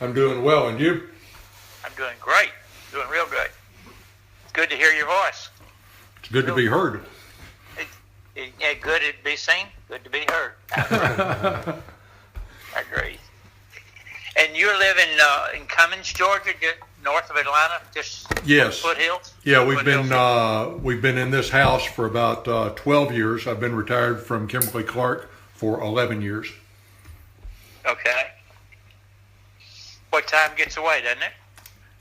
I'm doing well, and you? I'm doing great. Doing real good. Good to hear your voice. It's good to be heard. Yeah, good to be seen, good to be heard. I agree. And you're living in Cummins, Georgia, just north of Atlanta, just Yes. foothills? Yeah, we've been in this house for about 12 years. I've been retired from Kimberly-Clark for 11 years. Okay. What time gets away, doesn't it?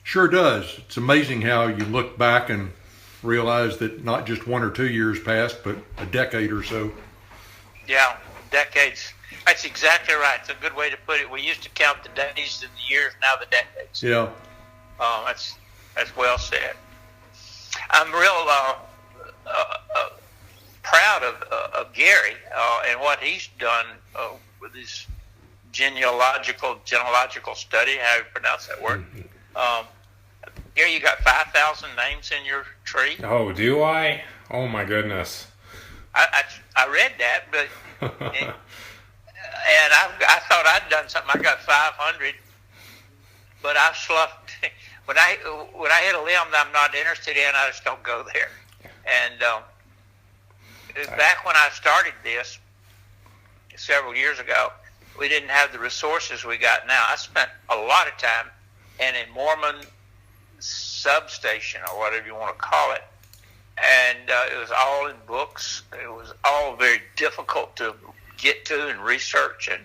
Sure does. It's amazing how you look back and realize that not just 1 or 2 years passed, but a decade or so. Yeah, decades. That's exactly right. It's a good way to put it. We used to count the days and the years, now the decades. Yeah. That's well said. I'm real proud of Gary and what he's done with his genealogical study, how you pronounce that word. Gary, you got 5,000 names in your tree? Oh, do I? Oh my goodness. I read that, but and I thought I'd done something. I got 500, but I sloughed. When I hit a limb that I'm not interested in, I just don't go there. And back when I started this several years ago, we didn't have the resources we got now. I spent a lot of time in a Mormon substation, or whatever you want to call it, and it was all in books. It was all very difficult to get to and research, and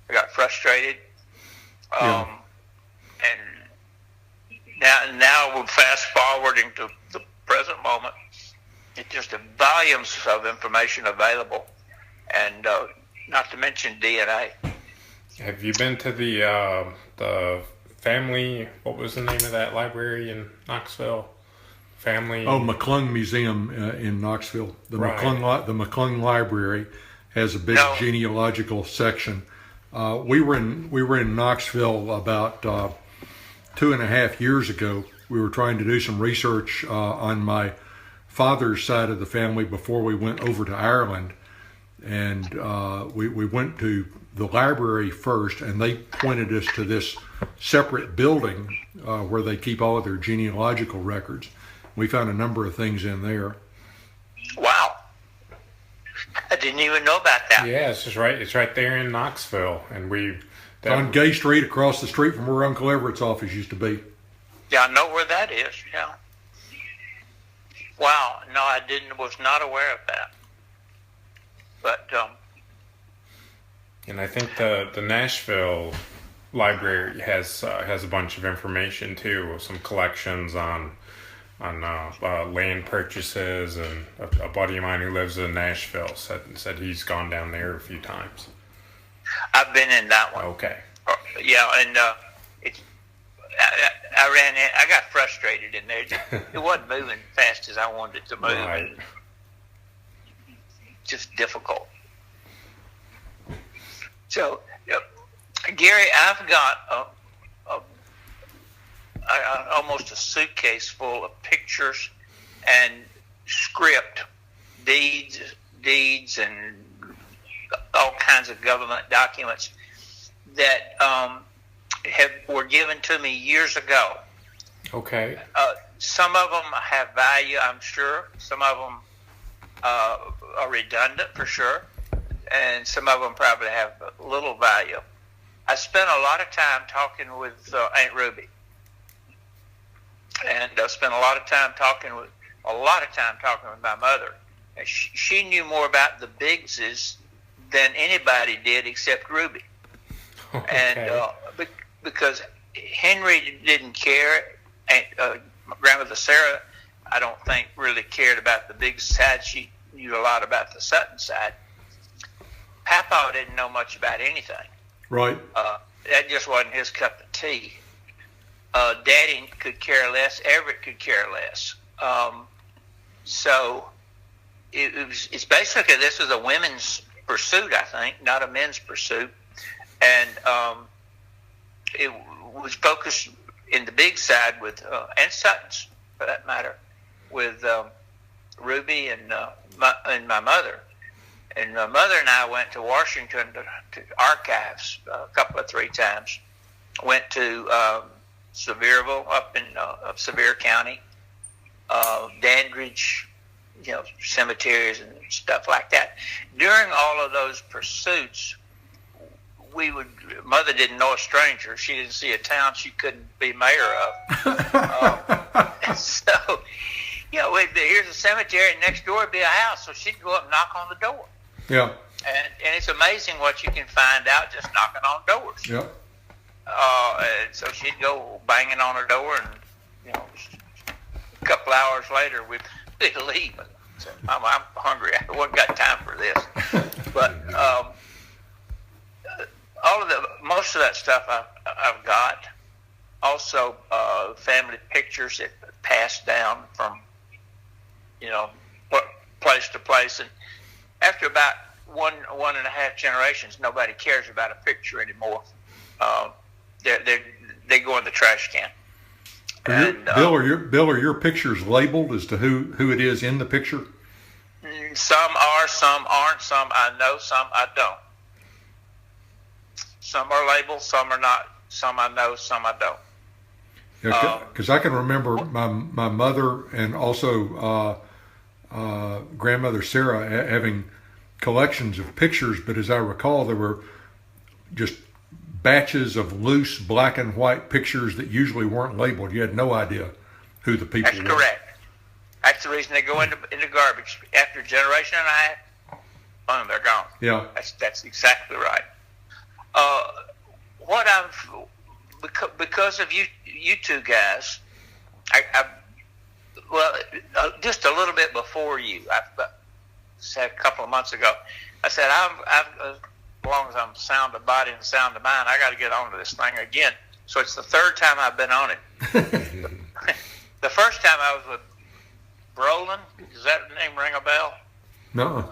I got frustrated. And now we're fast forwarding to the present moment. It's just volumes of information available, and not to mention DNA. Have you been to the family? What was the name of that library in Knoxville? Family. Oh, McClung Museum in Knoxville. The Right. McClung Library has a big genealogical section. We were in Knoxville about 2.5 years ago. We were trying to do some research on my father's side of the family before we went over to Ireland, and we went to the library first, and they pointed us to this separate building where they keep all of their genealogical records. We found a number of things in there. Wow. I didn't even know about that. Yeah, it's just right. It's right there in Knoxville, and on Gay Street, across the street from where Uncle Everett's office used to be. Yeah, I know where that is. Yeah. Wow. No, I was not aware of that. But and I think the Nashville library has a bunch of information too, some collections on land purchases, and a buddy of mine who lives in Nashville said he's gone down there a few times. I've been in that one. Okay. Yeah, and I ran in. I got frustrated in there. It wasn't moving fast as I wanted it to move. Right. Just difficult. So, Gary, I've got almost a suitcase full of pictures and script, deeds, and all kinds of government documents that were given to me years ago. Okay. Some of them have value, I'm sure. Some of them are redundant, for sure. And some of them probably have little value. I spent a lot of time talking with Aunt Ruby. And I spent a lot of time talking with my mother. And she knew more about the Biggses than anybody did except Ruby. Okay. And because Henry didn't care, and my grandmother Sarah, I don't think, really cared about the big side. She knew a lot about the Sutton side. Papa didn't know much about anything. Right. That just wasn't his cup of tea. Daddy could care less. Everett could care less. So it's basically, this is a women's pursuit, I think, not a men's pursuit. And it was focused in the big side with, and Sutton's for that matter, with Ruby and my mother. And my mother and I went to Washington to archives a couple of 3 times. Went to Sevierville up in Sevier County, Dandridge, cemeteries and stuff like that. During all of those pursuits, Mother didn't know a stranger. She didn't see a town she couldn't be mayor of. So, here's a cemetery, and next door would be a house. So she'd go up and knock on the door. Yeah. And it's amazing what you can find out just knocking on doors. Yeah. And so she'd go banging on her door, and a couple hours later we'd leave. So I'm hungry. I wasn't got time for this. But most of that stuff I've got. Also, family pictures that passed down from place to place, and after about one and a half generations, nobody cares about a picture anymore. They go in the trash can. Bill, are your pictures labeled as to who it is in the picture? Some are, some aren't. Some I know, some I don't. Some are labeled, some are not. Some I know, some I don't. Because I can remember my mother and also grandmother Sarah having collections of pictures, but as I recall, there were just batches of loose black and white pictures that usually weren't labeled. You had no idea who the people were. That's correct. That's the reason they go into garbage. After a generation and a half, boom, they're gone. Yeah. That's exactly right. Because of you two guys, just a little bit before you, I said a couple of months ago, I said, as long as I'm sound of body and sound of mind, I got to get onto this thing again. So it's the third time I've been on it. The first time I was with Brolin. Does that name ring a bell? No.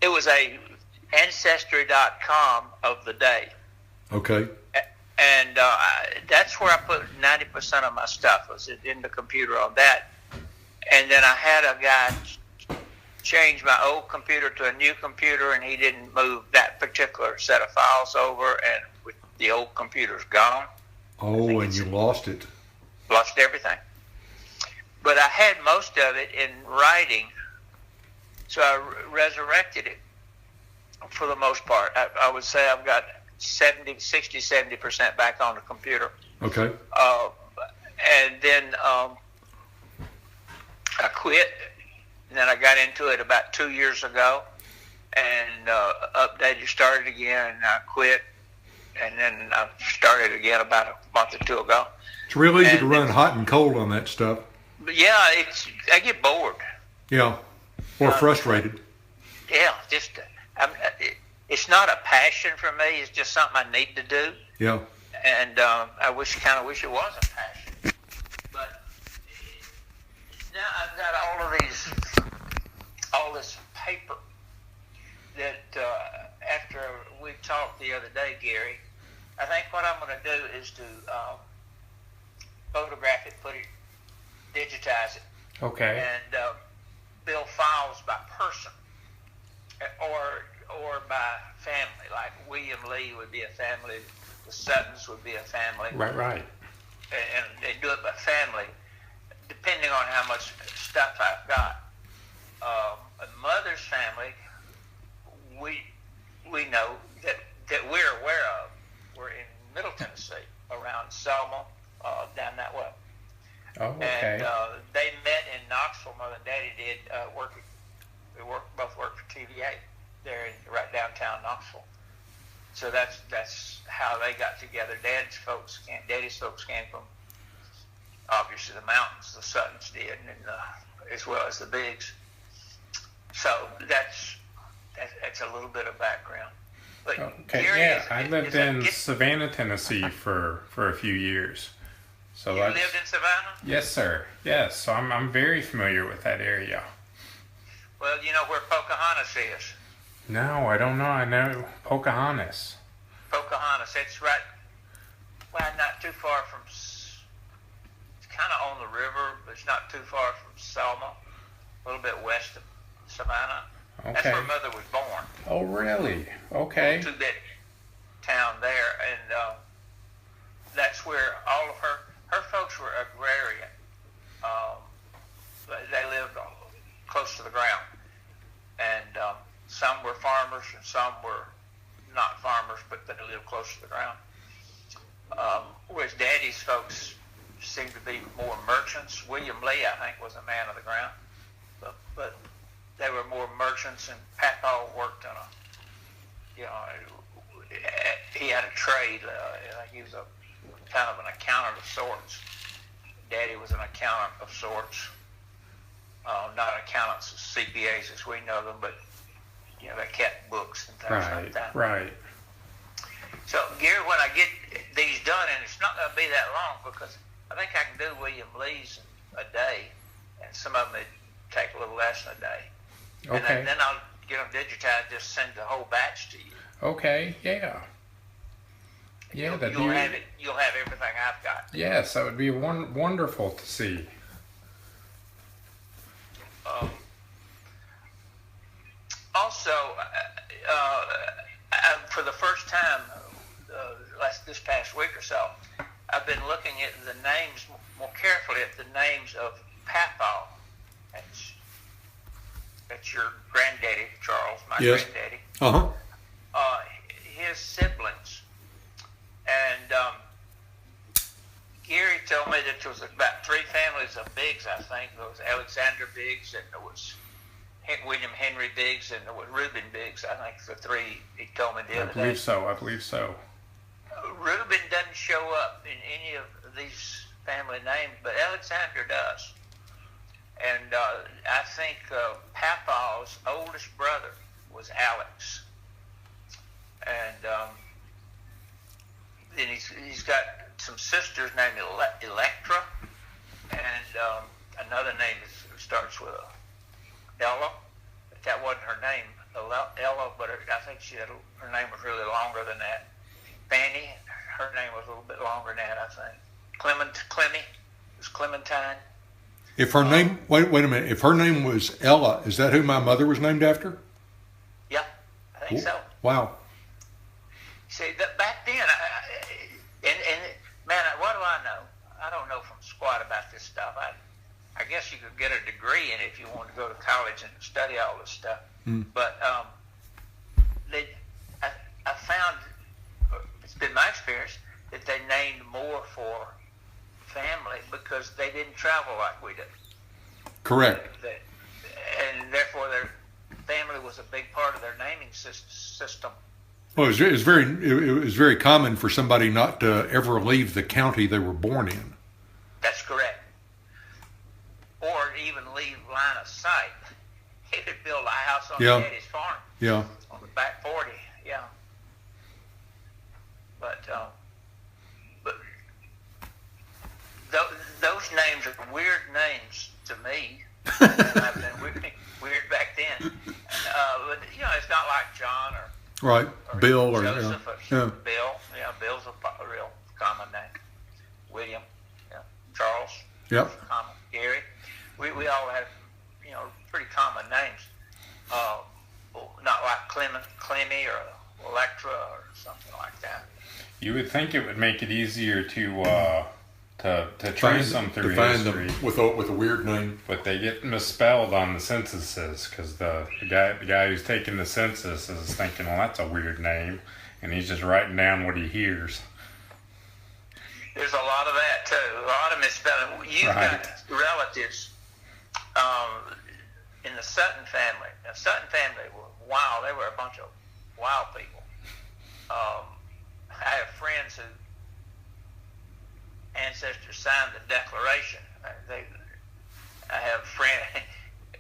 It was a Ancestry.com of the day. Okay. And that's where I put 90% of my stuff, was in the computer on that. And then I had a guy change my old computer to a new computer, and he didn't move that particular set of files over, and the old computer's gone. Oh, and you lost it. Lost everything. But I had most of it in writing, so I resurrected it for the most part. I would say I've got 70% back on the computer. Okay. And then I quit, and then I got into it about 2 years ago, and updated, started again, and I quit, and then I started again about a month or two ago. It's real easy to run hot and cold on that stuff. But yeah, I get bored. Yeah, or frustrated. Yeah, it's not a passion for me. It's just something I need to do. Yeah. And I wish it was a passion. But now I've got all this paper that after we talked the other day, Gary, I think what I'm going to do is to photograph it, digitize it. Okay. And build files by person or by family. Like William Lee would be a family, the Suttons would be a family. Right. And they do it by family, depending on how much stuff I've got. Mother's family, we know that we're aware of. We're in Middle Tennessee, around Selma, down that way. Oh, okay. And they met in Knoxville. Mother and Daddy did both worked for TVA there right downtown Knoxville. So that's how they got together. Daddy's folks came from obviously the mountains. The Suttons did, and as well as the Biggs. So that's a little bit of background. But okay, Gary I lived in Savannah, Tennessee for a few years. So you lived in Savannah? Yes, sir. Yes, so I'm very familiar with that area. Well, you know where Pocahontas is? No, I don't know. I know Pocahontas. Pocahontas, it's right, not too far from, it's kind of on the river, but it's not too far from Selma, a little bit west of Savannah. Okay. That's where Mother was born. Oh, really? Okay. Two-bed town there, and that's where all of her folks were agrarian. They lived close to the ground, and some were farmers and some were not farmers, but they lived close to the ground. Whereas Daddy's folks seemed to be more merchants. William Lee, I think, was a man of the ground, but they were more merchants, and Papa worked on he had a trade. He was a kind of an accountant of sorts. Daddy was an accountant of sorts. Not accountants, CPAs as we know them, but they kept books and things like that. Right. So, Gary, when I get these done, and it's not going to be that long because I think I can do William Lee's a day, and some of them would take a little less than a day. Okay. And then I'll get them digitized, just send the whole batch to you. Okay, yeah. Yeah, You'll have it. You'll have everything I've got. Yes, that would be wonderful to see. Also, for the first time, this past week or so, I've been looking at the names more carefully at the names of Papa. That's your granddaddy, Charles, my Yes. granddaddy. Uh-huh. His siblings. And Gary told me that there was about 3 families of Biggs, I think. There was Alexander Biggs, and there was William Henry Biggs, and there was Reuben Biggs. I think the 3 he told me the other day. I believe so. Reuben doesn't show up in any of these family names, but Alexander does. And I think Papa's oldest brother was Alex. And then he's got some sisters named Electra, and another name that starts with Ella. But that wasn't her name, Ella, but I think her name was really longer than that. Fanny, her name was a little bit longer than that, I think. Clemmy was Clementine. If her name, wait a minute. If her name was Ella, is that who my mother was named after? Yeah, I think so. Wow. See, back then, man, what do I know? I don't know from squat about this stuff. I guess you could get a degree in it if you wanted to go to college and study all this stuff. But I found, it's been my experience, that they named more for family because they didn't travel like we did. Correct. And therefore their family was a big part of their naming system. Well, it was very common for somebody not to ever leave the county they were born in. That's correct. Or even leave line of sight. He could build a house on Daddy's farm. Yeah. On the back 40, yeah. But those names are weird names to me. I've been weird back then. But it's not like John or Bill or Joseph yeah. Bill. Yeah, Bill's a real common name. William, Charles. Yep. Common. Gary. We all have pretty common names. Not like Clemmy or Electra or something like that. You would think it would make it easier to trace them through history. Them with a weird name. But they get misspelled on the censuses because the guy who's taking the census is thinking, well, that's a weird name, and he's just writing down what he hears. There's a lot of that too. A lot of misspelling. You've got relatives in the Sutton family. The Sutton family were wild. They were a bunch of wild people. I have friends who ancestors signed the Declaration. I have friends,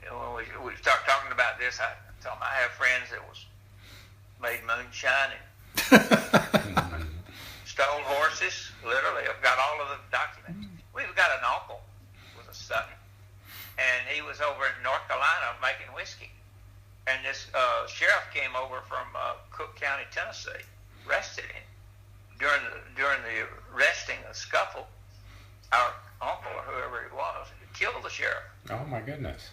when we start talking about this, I tell them I have friends that was made moonshine and stole horses, literally. I've got all of the documents. We've got an uncle who was a Sutton, and he was over in North Carolina making whiskey. And this sheriff came over from Cook County, Tennessee, arrested him. During the arresting, the scuffle, our uncle or whoever it was killed the sheriff. Oh my goodness!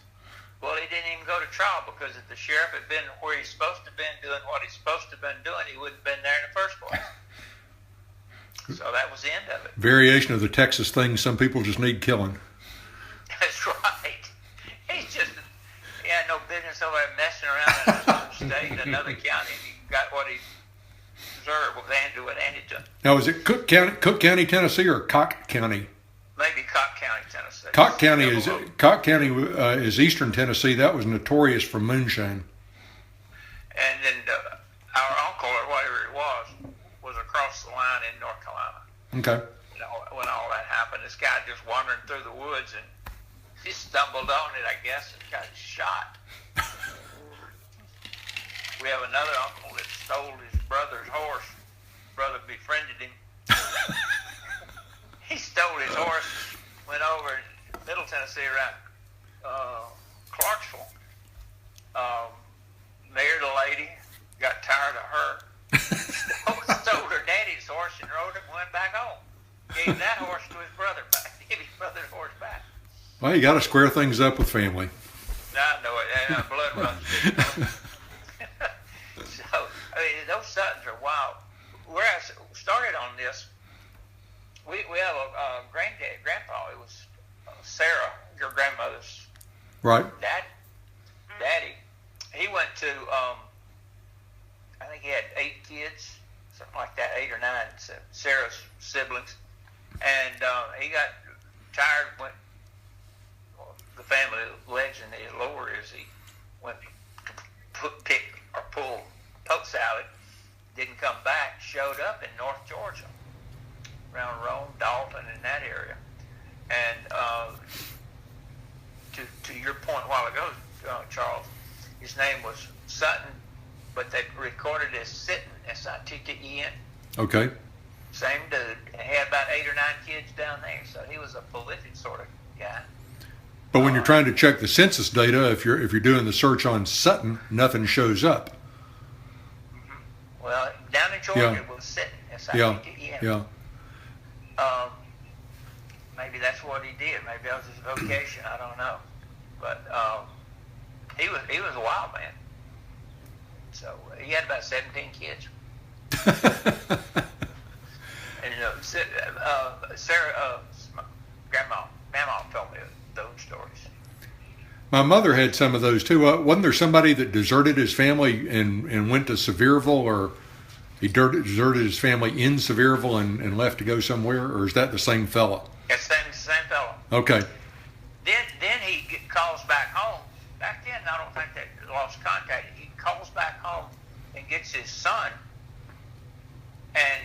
Well, he didn't even go to trial because if the sheriff had been where he's supposed to have been doing what he's supposed to have been doing, he wouldn't have been there in the first place. So that was the end of it. Variation of the Texas thing. Some people just need killing. That's right. He had no business over there messing around in another state, another county. He got what he deserved with handed to him. Now, is it Cook County, Tennessee, or Cocke County? Maybe Cocke County, Tennessee. Cocke County is eastern Tennessee. That was notorious for moonshine. And then our uncle, or whatever it was across the line in North Carolina. Okay. When all that happened, this guy just wandering through the woods and he stumbled on it, I guess, and got shot. We have another uncle that stole his brother's horse. Brother befriended him. He stole his horse, went over Middle Tennessee around Clarksville, married a lady, got tired of her, stole her daddy's horse and rode it and went back home. Gave that horse to his brother back. Gave his brother's horse back. Well, you got to square things up with family. I know it. Blood runs deep. So, I mean, those Suttons are wild. Where I started on this, we have a grandpa. It was Sarah, your grandmother's Right. daddy. He went to, I think he had 8 kids, something like that, 8 or 9, Sarah's siblings. And he got tired, the family legend is lore is he went to pick or pull poke salad, didn't come back, showed up in North Georgia, around Rome, Dalton, in that area. And to your point a while ago, Charles, his name was Sutton, but they recorded as Sitten, S-I-T-T-E-N. Okay. Same dude. He had about 8 or 9 kids down there, so he was a prolific sort of guy. But when you're trying to check the census data, if you're doing the search on Sutton, nothing shows up. Well, down in Georgia it was Sitten, S-I-T-T-E-N. Yeah. Maybe that's what he did. Maybe that was his vocation. I don't know. But he was a wild man. So he had about 17 kids. And Sarah, grandma told me those stories. My mother had some of those too. Wasn't there somebody that deserted his family and went to Sevierville, or he deserted his family in Sevierville and left to go somewhere, or is that the same fella? It's the same fella. Okay. Then he calls back home. Back then, I don't think they lost contact. He calls back home and gets his son and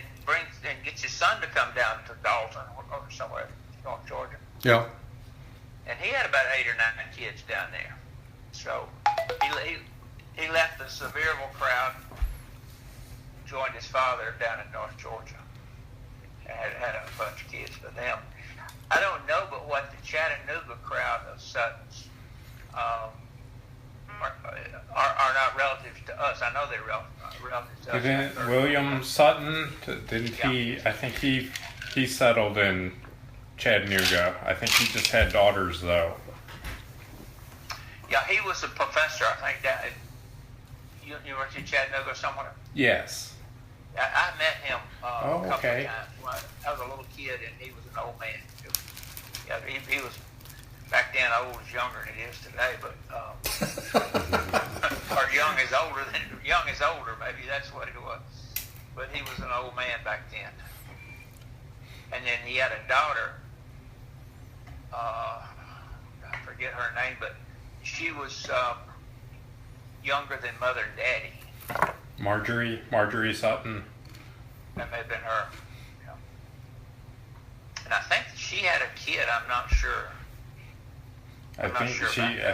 gets his son to come down to Dalton or somewhere, North Georgia. Yeah. And he had about 8 or 9 kids down there. So he left the Sevierville crowd, joined his father down in North Georgia, and had a bunch of kids with them. I don't know, but what the Chattanooga crowd of Suttons are not relatives to us. I know they're relatives to us. Didn't William Sutton, didn't he? I think he settled in Chattanooga. I think he just had daughters, though. Yeah, he was a professor, I think, down at University of Chattanooga or somewhere. Yes. I met him a couple of okay. times when I was a little kid, and he was an old man. Yeah, he was back then. Old is younger than it is today, but or young is older. Maybe that's what it was. But he was an old man back then. And then he had a daughter. I forget her name, but she was younger than Mother and Daddy. Marjorie Sutton. That may have been her. Yeah. And I think she had a kid. I'm not sure. I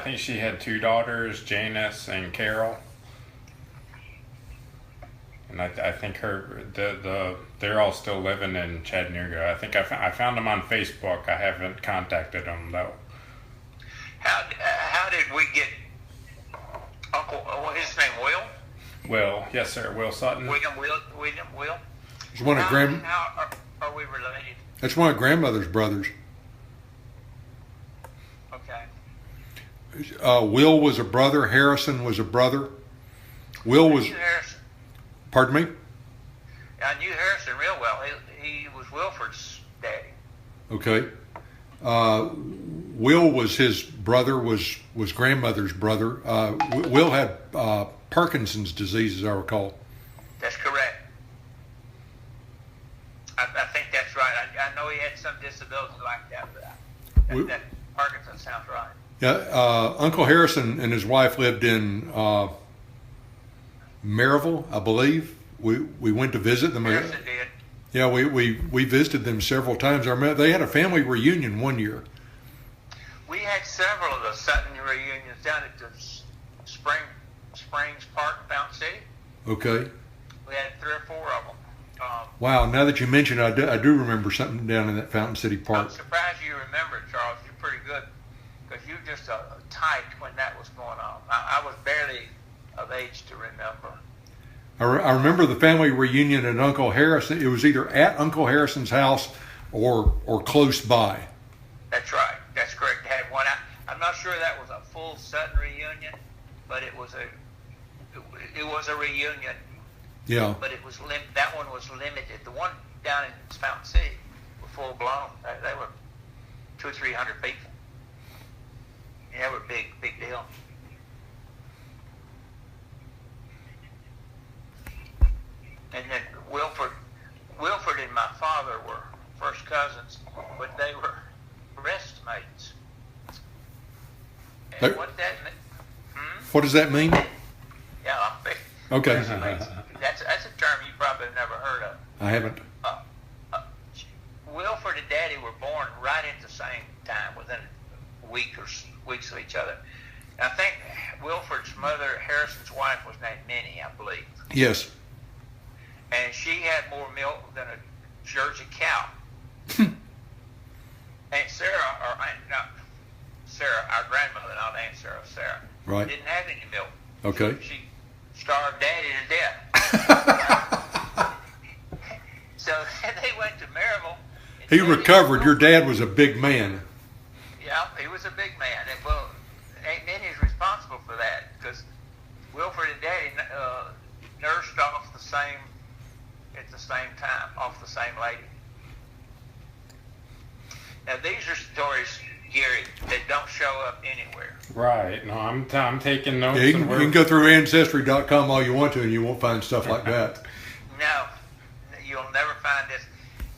think she had 2 daughters, Janice and Carol. And I think they're all still living in Chattanooga. I think I found them on Facebook. I haven't contacted them though. How did we get Uncle? What's his name? Will? Will, yes sir, Will Sutton. William Will. It's one of How are we related? That's one of grandmother's brothers. Okay. Will was a brother. Harrison was a brother. Will was. I knew Harrison. Pardon me? I knew Harrison real well. He was Wilford's daddy. Okay. Will was his brother, was grandmother's brother. Will had Parkinson's disease, as I recall. That's correct. I think that's right. I know he had some disability like that, but that Parkinson sounds right. Yeah, Uncle Harrison and his wife lived in Maryville, I believe. We went to visit them. Harrison did. Yeah, we visited them several times. I remember they had a family reunion one year. We had several of the Sutton reunions down at the Springs Park in Fountain City. Okay. We had 3 or 4 of them. Wow, now that you mention it, I do remember something down in that Fountain City Park. I'm surprised you remember it, Charles. You're pretty good because you were just tight when that was going on. I was barely of age to remember. I remember the family reunion at Uncle Harrison. It was either at Uncle Harrison's house or close by. That's right. That's correct. They had one out. I'm not sure that was a full Sutton reunion, but it was a reunion. Yeah. But that one was limited. The one down in Fountain City were full blown. They were 200 or 300 people. Yeah, they were big deal. And then Wilford and my father were first cousins, but they were restmates. And what that meant? What does that mean? Yeah, Okay. That's a term you probably have never heard of. I haven't. Wilford and Daddy were born right at the same time, within a week or weeks of each other. And I think Wilford's mother, Harrison's wife, was named Minnie, I believe. Yes. And she had more milk than a Jersey cow. Aunt Sarah, Sarah, our grandmother, not Aunt Sarah, Sarah, Right. didn't have any milk. Okay. She starved Daddy to death. So they went to Maryville. He recovered. Your dad was a big man. Yeah, he was a big man. And well, Aunt Minnie's responsible for that because Wilford and Daddy nursed off the same time, off the same lady. Now these are stories, Gary, that don't show up anywhere. Right. No, I'm taking notes. Yeah, you can go through Ancestry.com all you want to, and you won't find stuff like that. No, you'll never find this.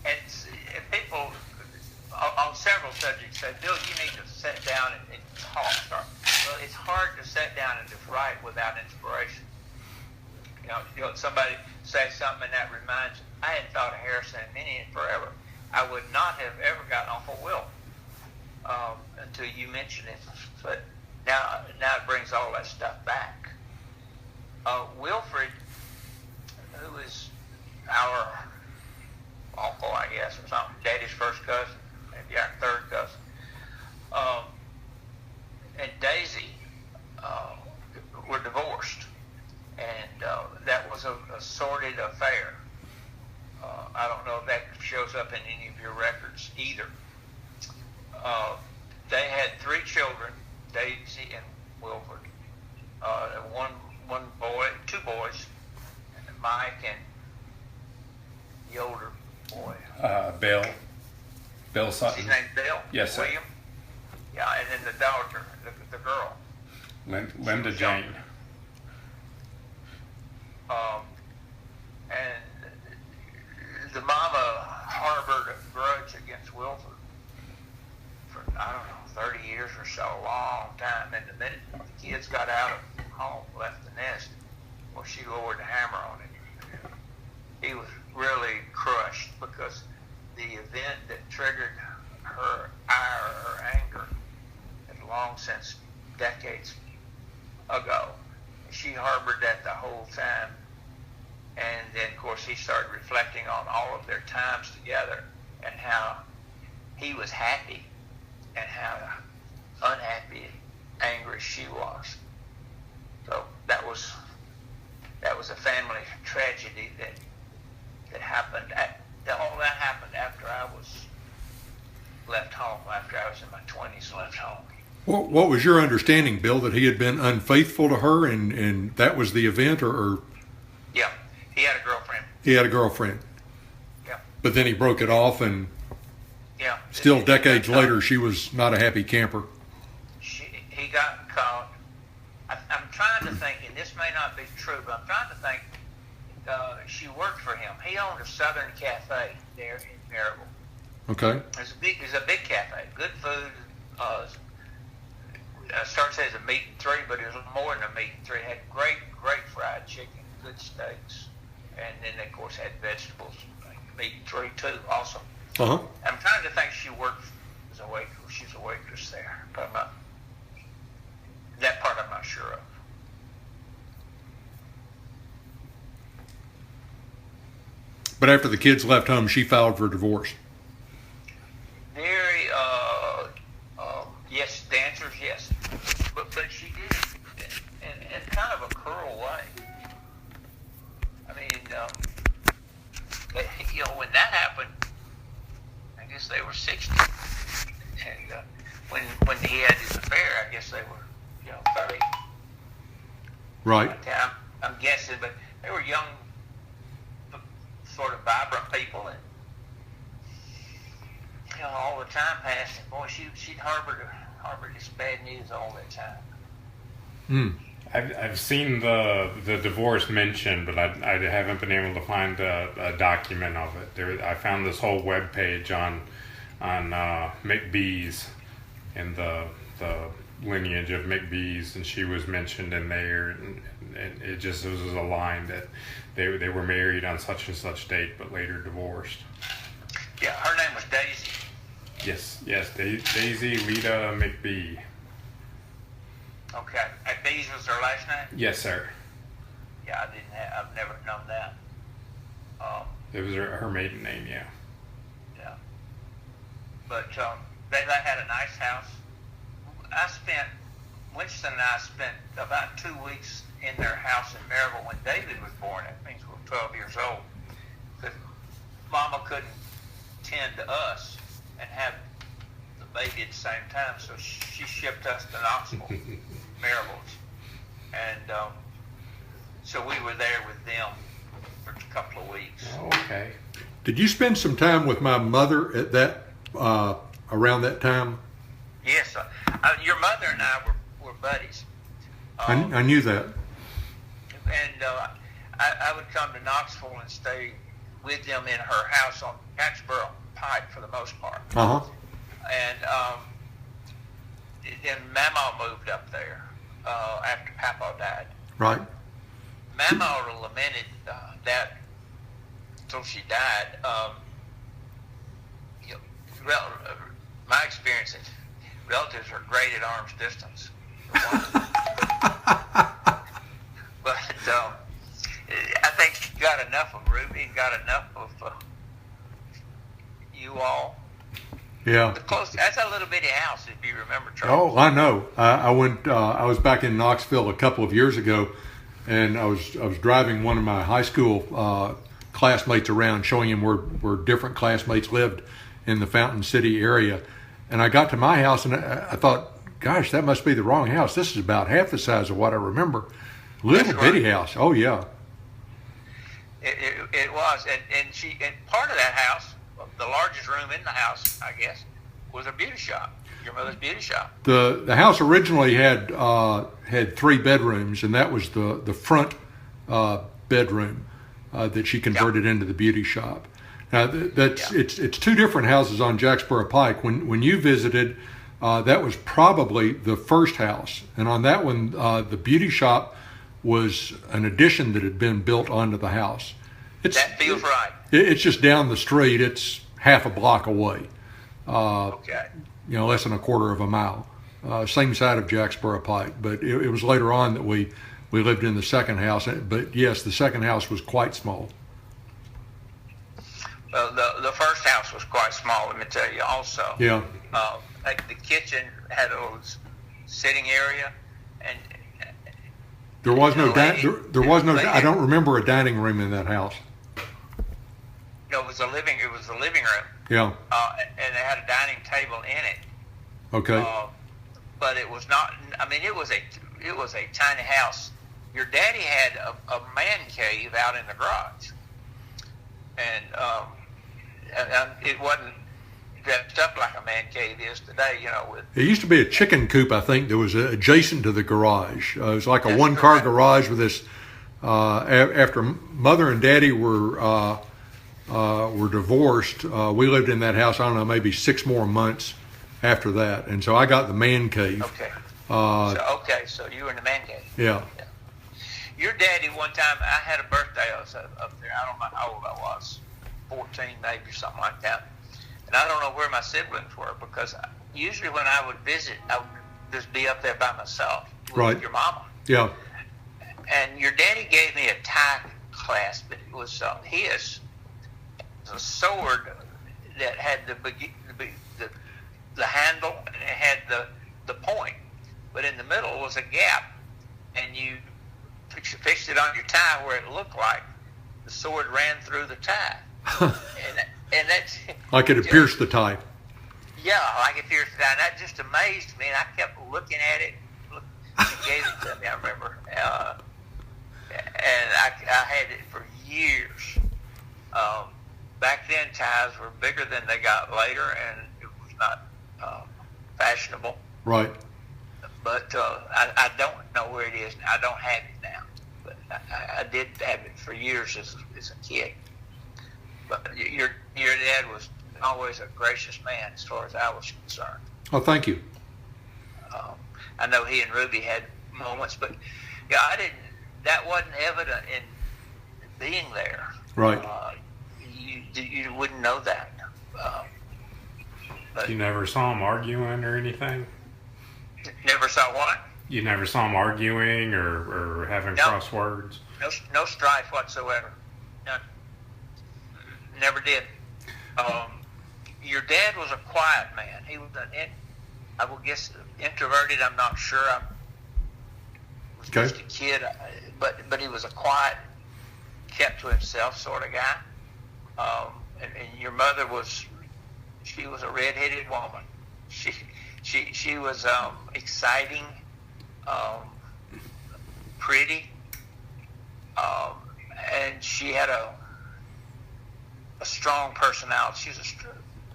And people on several subjects say, Bill, you need to sit down and talk. Well, it's hard to sit down and just write without inspiration. You know, somebody says something and that reminds you. I hadn't thought of Harrison and Minnie in forever. I would not have ever gotten Uncle Will until you mentioned it. But now it brings all that stuff back. Wilfred, who is our uncle, I guess, or something, Daddy's first cousin, maybe our third cousin, and Daisy were divorced. And that was a sordid affair. I don't know if that shows up in any of your records either. They had 3 children, Daisy and Wilford. One boy, 2 boys, Mike and the older boy. Bill Sutton. His name's Bill? Yes, sir. William? Yeah, and then the daughter, the girl. Linda Jane. And the mama harbored a grudge against Wilford for, I don't know, 30 years or so, a long time. And the minute the kids got out of home, left the nest, well, she lowered the hammer on him. He was really crushed because the event that triggered her ire, her anger, had long since decades ago. She harbored that the whole time. And then, of course, he started reflecting on all of their times together and how he was happy and how unhappy and angry she was. So that was a family tragedy that happened. All that happened after I was left home, after I was in my 20s, left home. What was your understanding, Bill, that he had been unfaithful to her and that was the event, or? Yeah, he had a girlfriend. He had a girlfriend. Yeah. But then he broke it off, and Yeah. still decades later, she was not a happy camper. He got caught. I'm trying to think, and this may not be true, but I'm trying to think. She worked for him. He owned a Southern Cafe there in Maryville. Okay. It's a big cafe, good food. Starts as a meat and three, but it was more than a meat and three. It had great fried chicken, good steaks, and then of course had vegetables. Meat and three too, also. Uh huh. I'm trying to think she worked as a waitress. She's a waitress there, but that part I'm not sure of. But after the kids left home, she filed for divorce. Yes, the answer is yes. But she did it in kind of a cruel way. I mean, when that happened, I guess they were 60. And when he had his affair, I guess they were, 30. Right. I'm guessing, but they were young, sort of vibrant people, and all the time passed, and boy, she'd harbored this bad news all that time. Hmm. I've seen the divorce mentioned, but I haven't been able to find a document of it. I found this whole web page on McBee's and the lineage of McBee's, and she was mentioned in there, and it was a line that they were married on such and such date, but later divorced. Yeah, her name was Daisy. Yes, Daisy Lita McBee. Okay, and Bees was her last name. Yes, sir. Yeah, I've never known that. It was her maiden name, yeah. Yeah. But they had a nice house. Winston and I spent about 2 weeks in their house in Maryville when David was born. That means we were 12 years old. Because Mama couldn't tend to us and have the baby at the same time, so she shipped us to Knoxville, Maryville. And so we were there with them for a couple of weeks. Oh, okay. Did you spend some time with my mother at that around that time? Yes, your mother and I were buddies. I knew that. And I would come to Knoxville and stay with them in her house on Jacksboro Pike for the most part. Uh huh. And then Mama moved up there after Papa died. Right. Mama lamented that until she died. My experience is relatives are great at arm's distance. But I think she got enough of Ruby and got enough of you all. Yeah. That's a little bitty house, if you remember, Charles. Oh, I know. I went. I was back in Knoxville a couple of years ago, and I was driving one of my high school classmates around, showing him where different classmates lived in the Fountain City area. And I got to my house, and I thought, gosh, that must be the wrong house. This is about half the size of what I remember. Little bitty house. Oh, yeah. It was. And part of that house, the largest room in the house, I guess, was a beauty shop. Your mother's beauty shop. The house originally had 3 bedrooms, and that was the front bedroom that she converted into the beauty shop. Now it's 2 different houses on Jacksboro Pike. When you visited, that was probably the first house, and on that one, the beauty shop was an addition that had been built onto the house. That feels right. It's just down the street. It's half a block away. Okay. Less than a quarter of a mile. Same side of Jacksboro Pike, but it was later on that we lived in the second house. But yes, the second house was quite small. Well, the first house was quite small, let me tell you also. Yeah. Like the kitchen had a little sitting area, and there was no lady. I don't remember a dining room in that house. No, it was the living room. Yeah. And it had a dining table in it. Okay. But it was not. I mean, it was a tiny house. Your daddy had a man cave out in the garage, and It wasn't dressed up like a man cave is today, with. It used to be a chicken coop, I think, that was adjacent to the garage. It was like a That's one-car correct. garage with this. After Mother and Daddy were divorced, we lived in that house, I don't know, maybe 6 more months after that. And so I got the man cave. Okay. Uh, So you were in the man cave. yeah. Your daddy, one time, I had a birthday. I was up there. I don't know how old I was, 14 maybe, or something like that. And I don't know where my siblings were, because usually when I would visit, I would just be up there by myself with Right. your mama. Yeah. And your daddy gave me a tie clasp, but it was his. It was a sword that had the handle, and it had the point, but in the middle was a gap, and you fixed it on your tie where it looked like the sword ran through the tie. and that's Like it had pierced the tie. yeah, like it pierced the tie. And that just amazed me, and I kept looking at it. He gave it to me, I remember. And I had it for years. Back then, ties were bigger than they got later, and it was not fashionable. Right. But I don't know where it is now. I don't have it now. But I did have it for years as a kid. But your dad was always a gracious man as far as I was concerned. Oh, thank you. I know he and Ruby had moments, but yeah, that wasn't evident in being there. Right. You wouldn't know that. But You never saw them arguing or anything? never saw one. You never saw them arguing or having No. cross words? No strife whatsoever. None. Never did. Your dad was a quiet man. He was I will guess introverted. I'm not sure. I was Okay. just a kid, but he was a quiet, kept to himself sort of guy. And your mother she was a red-headed woman. She was exciting, pretty, and she had a strong personality. She was a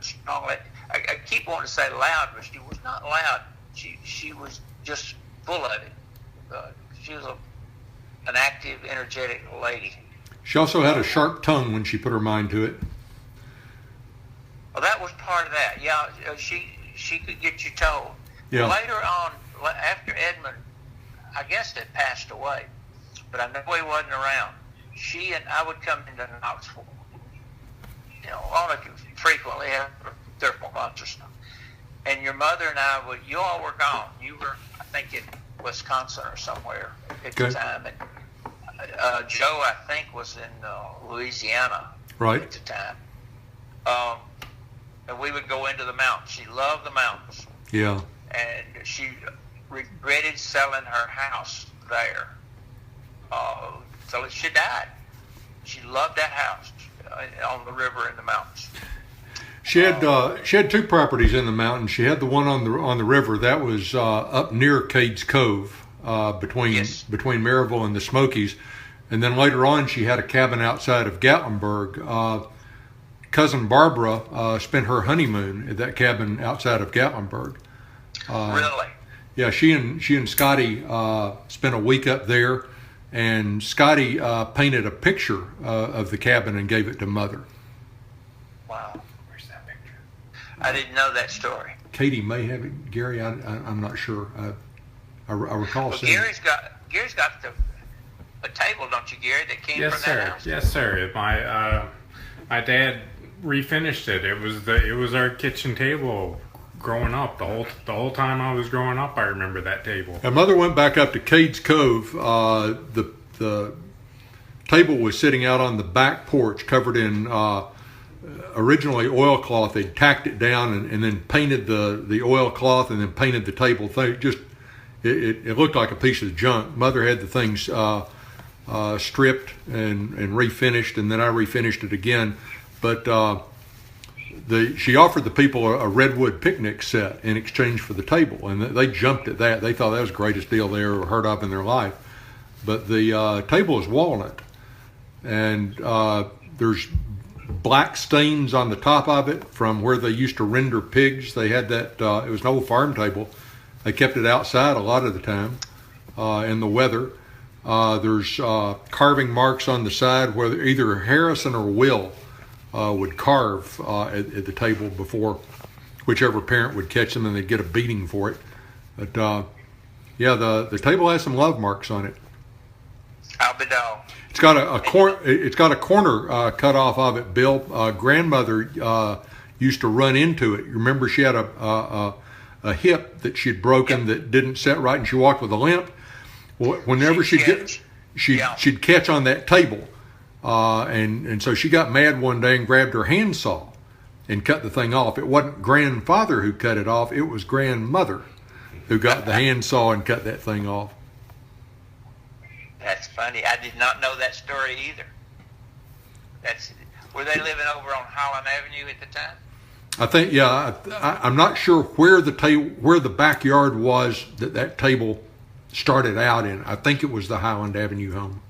strong. I keep wanting to say loud, but she was not loud. She was just full of it. She was an active, energetic lady. She also had a sharp tongue when she put her mind to it. Well, that was part of that. Yeah, she could get you told. Yeah. Later on, after Edmund, I guess had passed away, but I know he wasn't around. She and I would come into Knoxville, frequently after 3 or 4 months or so. And your mother and you all were gone. You were, I think, in Wisconsin or somewhere at the Okay. time. And Joe, I think, was in Louisiana Right. at the time. And we would go into the mountains. She loved the mountains. Yeah. And she regretted selling her house there. So she died. She loved that house on the river in the mountains. She had 2 properties in the mountains. She had the one on the river that was up near Cades Cove, between Yes. Maryville and the Smokies, and then later on she had a cabin outside of Gatlinburg. Cousin Barbara spent her honeymoon at that cabin outside of Gatlinburg. Really? Yeah, she and Scotty spent a week up there, and Scotty painted a picture of the cabin and gave it to Mother. Wow. Where's that picture? I didn't know that story. Katie may have it. Gary, I'm not sure. I recall Well, seeing. Gary's got a table, don't you, Gary, that came Yes, from that sir. house? Yes, sir. My dad refinished it. It was our kitchen table growing up. The whole time I was growing up, I remember that table. And Mother went back up to Cades Cove. The table was sitting out on the back porch, covered in originally oilcloth. They tacked it down and then painted the oilcloth and then painted the table. It looked like a piece of junk. Mother had the things stripped and refinished, and then I refinished it again. But she offered the people a redwood picnic set in exchange for the table, and they jumped at that. They thought that was the greatest deal they ever heard of in their life. But the table is walnut, and there's black stains on the top of it from where they used to render pigs. They had that. It was an old farm table. They kept it outside a lot of the time in the weather. There's carving marks on the side where either Harrison or Will would carve at the table before whichever parent would catch them, and they'd get a beating for it. But yeah, the table has some love marks on it. I'll be dog. It's got a corner cut off of it. Bill, grandmother used to run into it. You remember she had a hip that she'd broken that didn't set right, and she walked with a limp. Well, whenever she'd catch on that table, and so she got mad one day and grabbed her handsaw and cut the thing off. It wasn't grandfather who cut it off; it was grandmother who got the handsaw and cut that thing off. That's funny. I did not know that story either. Were they living over on Highland Avenue at the time? I think, yeah. I'm not sure where the backyard was that table started out in. I think it was the Highland Avenue home.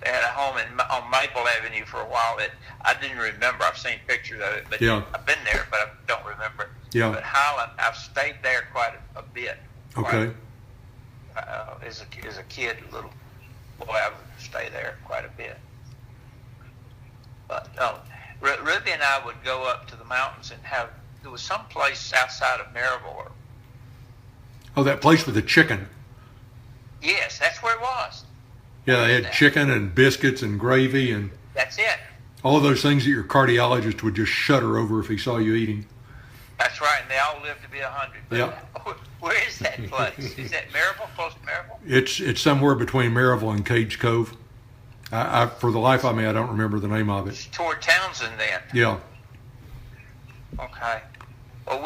They had a home on Maple Avenue for a while that I didn't remember. I've seen pictures of it, but yeah. I've been there, but I don't remember. Yeah. But Highland, I've stayed there quite a bit. Okay. As a kid, little boy, I would stay there quite a bit. But Ruby and I would go up to the mountains and there was some place outside of Maryville. Oh, that place with the chicken. Yes, that's where it was. Yeah, they had chicken and biscuits and gravy and that's it. All those things that your cardiologist would just shudder over if he saw you eating. That's right, and they all lived to be 100. Yeah. Where is that place? Is that Maryville, close to Maryville? It's somewhere between Maryville and Cage Cove. I for the life of me, I don't remember the name of it. It's toward Townsend then. Yeah. Okay. Well,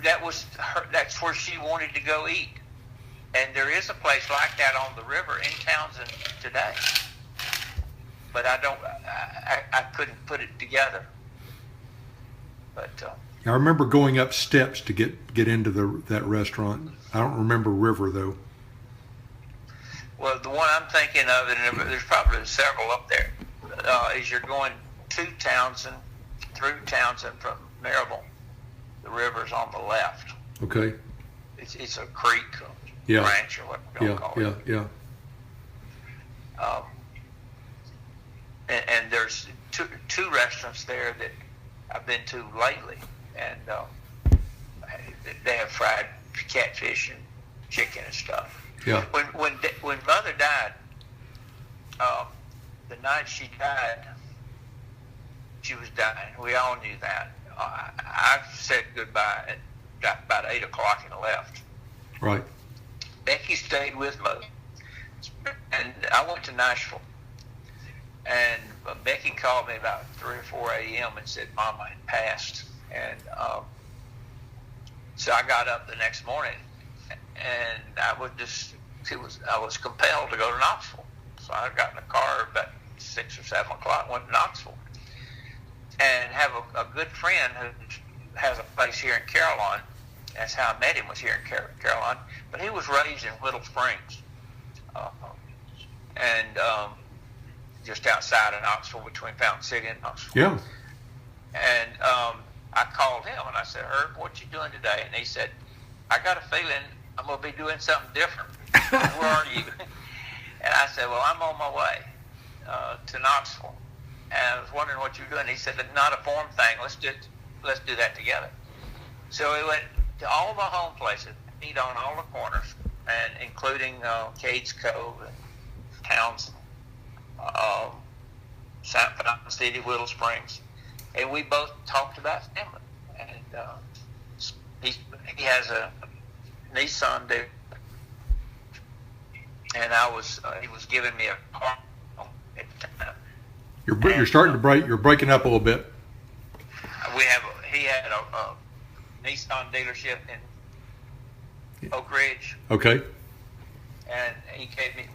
that's where she wanted to go eat. And there is a place like that on the river in Townsend today. But I couldn't put it together. But I remember going up steps to get into that restaurant. I don't remember river though. Well, the one I'm thinking of, and there's probably several up there, is you're going to Townsend, through Townsend from Maryville. The river's on the left. Okay. It's a creek, yeah. branch, or what you call it. Yeah. And there's two restaurants there that I've been to lately, and they have fried catfish and chicken and stuff. Yeah. When Mother died, the night she died, she was dying. We all knew that. I said goodbye at about 8 o'clock and left. Right. Becky stayed with Mother, and I went to Nashville. And Becky called me about 3 or 4 a.m. and said Mama had passed. And so I got up the next morning, and I was compelled to go to Knoxville. So I got in the car about 6 or 7 o'clock, went to Knoxville, and have a good friend who has a place here in Caroline. That's how I met him, was here in Caroline. But he was raised in Whittle Springs, just outside of Knoxville, between Fountain City and Knoxville. Yeah. And I called him and I said, Herb, what you doing today? And he said, I got a feeling I'm going to be doing something different. Where are you? And I said, well, I'm on my way to Knoxville. And I was wondering what you were doing. He said, not a form thing. Let's do that together. So we went to all the home places, eat on all the corners, and including Cades Cove and Townsend, Fountain City, Whittle Springs, and we both talked about family. And he has a Nissan dealer, and he was giving me a car at the time. You're starting to break. You're breaking up a little bit. He had a Nissan dealership in Oak Ridge. Okay. And he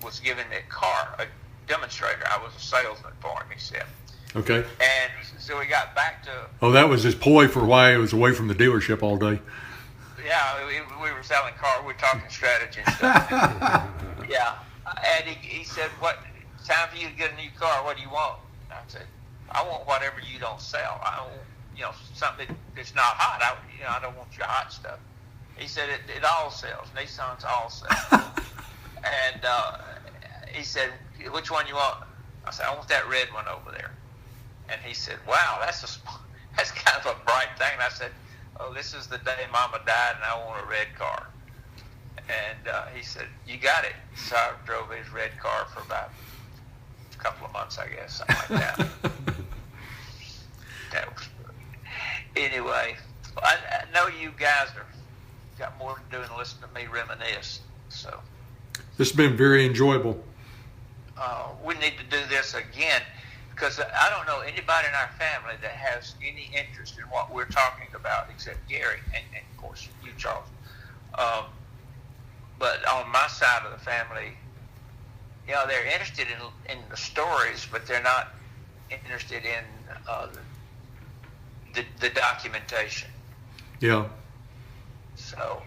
was giving me a car, a demonstrator. I was a salesman for him, he said. Okay. And so we got back to... Oh, that was his ploy for why he was away from the dealership all day. Yeah, we were selling cars. We were talking strategy and stuff. Yeah. And he said, time for you to get a new car. What do you want? I said, I want whatever you don't sell. I don't, something that's not hot. I don't want your hot stuff. He said it all sells. Nissan's all sell. And he said, which one you want? I said, I want that red one over there. And he said, wow, that's kind of a bright thing. And I said, oh, this is the day Mama died, and I want a red car. And he said, you got it. So I drove his red car for about a couple of months, I guess, something like that. Anyway, I know you guys got more to do than listen to me reminisce. So this has been very enjoyable. We need to do this again, because I don't know anybody in our family that has any interest in what we're talking about except Gary and of course you, Charles. But on my side of the family, they're interested in the stories, but they're not interested in the documentation. Yeah. So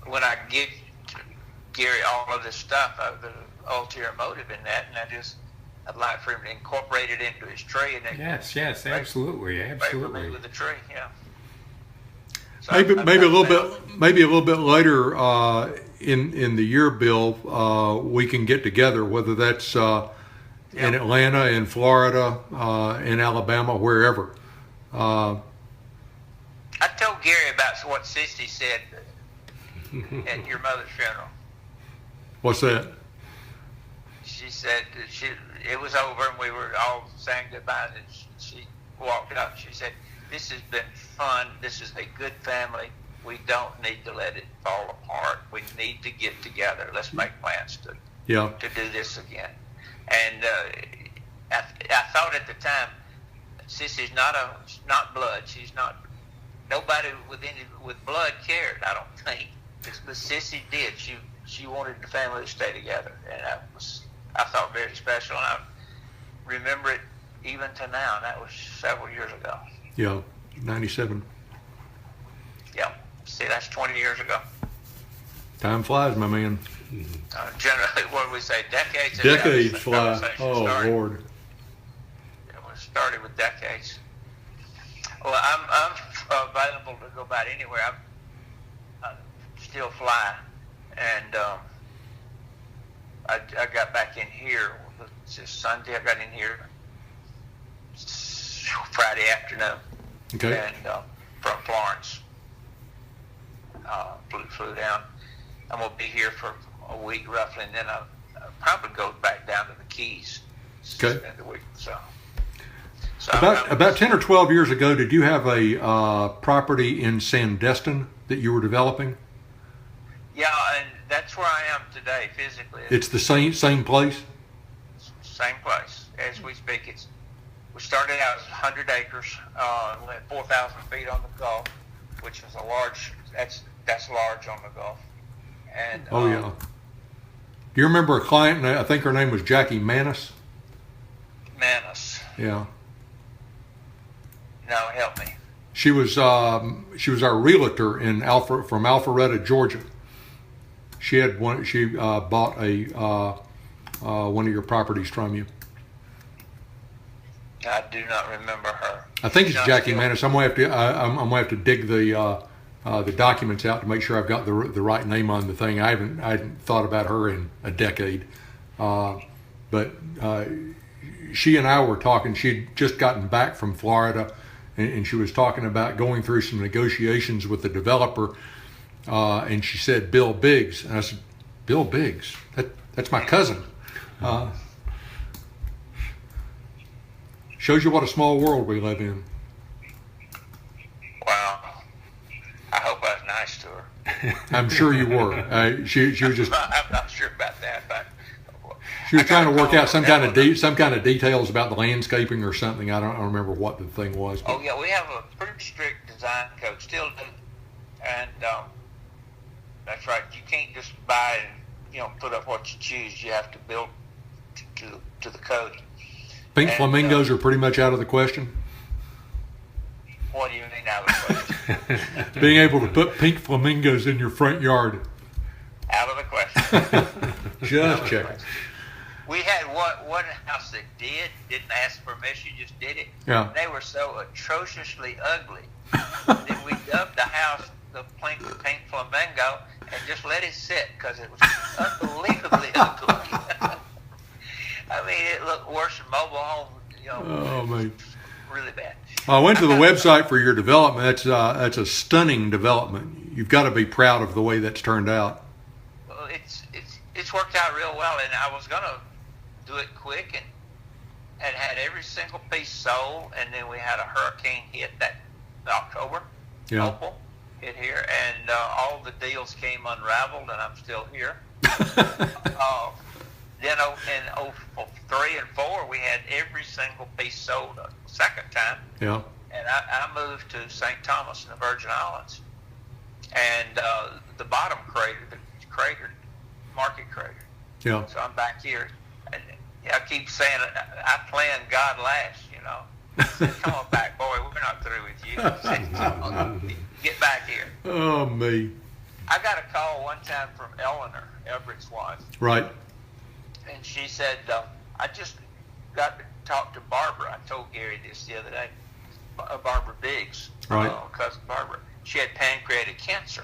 when I give Gary all of this stuff, the ulterior motive in that, and I'd like for him to incorporate it into his tree. And yes, absolutely. With the tree, yeah. So maybe a little bit later in the year, Bill, we can get together, whether that's in Atlanta, in Florida, in Alabama, wherever. I told Gary about what Sissy said at your mother's funeral. What's that? She said it was over and we were all saying goodbye, and she walked up. She said, "This has been fun. This is a good family. We don't need to let it fall apart. We need to get together. Let's make plans to do this again." And I thought at the time, Sissy's not blood. She's not. Nobody with blood cared, I don't think. But Sissy did. She wanted the family to stay together, and I thought very special. And I remember it even to now. And that was several years ago. Yeah, 97. Yeah. See, that's 20 years ago. Time flies, my man. Generally, what do we say? Decades. Decades fly. Oh, started. Lord. It started with decades. Well, I'm available to go about anywhere. I still fly, and I got back in here. It's just Sunday. I got in here Friday afternoon. Okay. And from Florence, flew down. I'm gonna be here for a week roughly, and then I'll probably go back down to the Keys. Okay. Spend the week. So about 10 or 12 years ago, did you have a property in Sandestin that you were developing? Yeah, and that's where I am today physically. It's the same place? Same place as we speak. We started out as 100 acres, we had 4,000 feet on the Gulf, which is that's large on the Gulf. And yeah. Do you remember a client? I think her name was Jackie Manis. Manis. Yeah. No, help me. She was our realtor in from Alpharetta, Georgia. She had one. She bought one of your properties from you. I do not remember her. I think it's Jackie Manis. I'm gonna have to dig the documents out to make sure I've got the right name on the thing. I hadn't thought about her in a decade, but she and I were talking. She'd just gotten back from Florida, and she was talking about going through some negotiations with the developer. And she said Bill Biggs, and I said, Bill Biggs? That's my cousin. Shows you what a small world we live in. Wow. I hope I was nice to her. I'm sure you were. She was just. I'm not sure about that, but she was trying to work out some kind of details about the landscaping or something. I don't remember what the thing was. Oh yeah, we have a pretty strict design code, still do, and that's right. You can't just buy and put up what you choose. You have to build to the code. Pink flamingos are pretty much out of the question. What do you mean out of the question? Being able to put pink flamingos in your front yard. Out of the question. Just checking. We had one house ones that didn't ask permission, just did it. Yeah. They were so atrociously ugly that we dubbed the house the Pink Flamingo and just let it sit because it was unbelievably ugly. I mean, it looked worse than mobile home. Oh, man. Really bad. I went to the website for your development. That's a stunning development. You've got to be proud of the way that's turned out. Well, it's worked out real well, and I was gonna do it quick and had every single piece sold, and then we had a hurricane hit that October. Yeah. Opal hit here, and all the deals came unraveled, and I'm still here. Then in 03 and 04, we had every single piece sold a second time. Yeah. And I moved to St. Thomas in the Virgin Islands. And the bottom cratered, market cratered. Yeah. So I'm back here. And I keep saying, I planned God last, I said, come on back, boy, we're not through with you. I said, get back here. Oh, me. I got a call one time from Eleanor, Everett's wife. Right. And she said, I just got to talk to Barbara. I told Gary this the other day. Barbara Biggs, Right. Cousin Barbara. She had pancreatic cancer.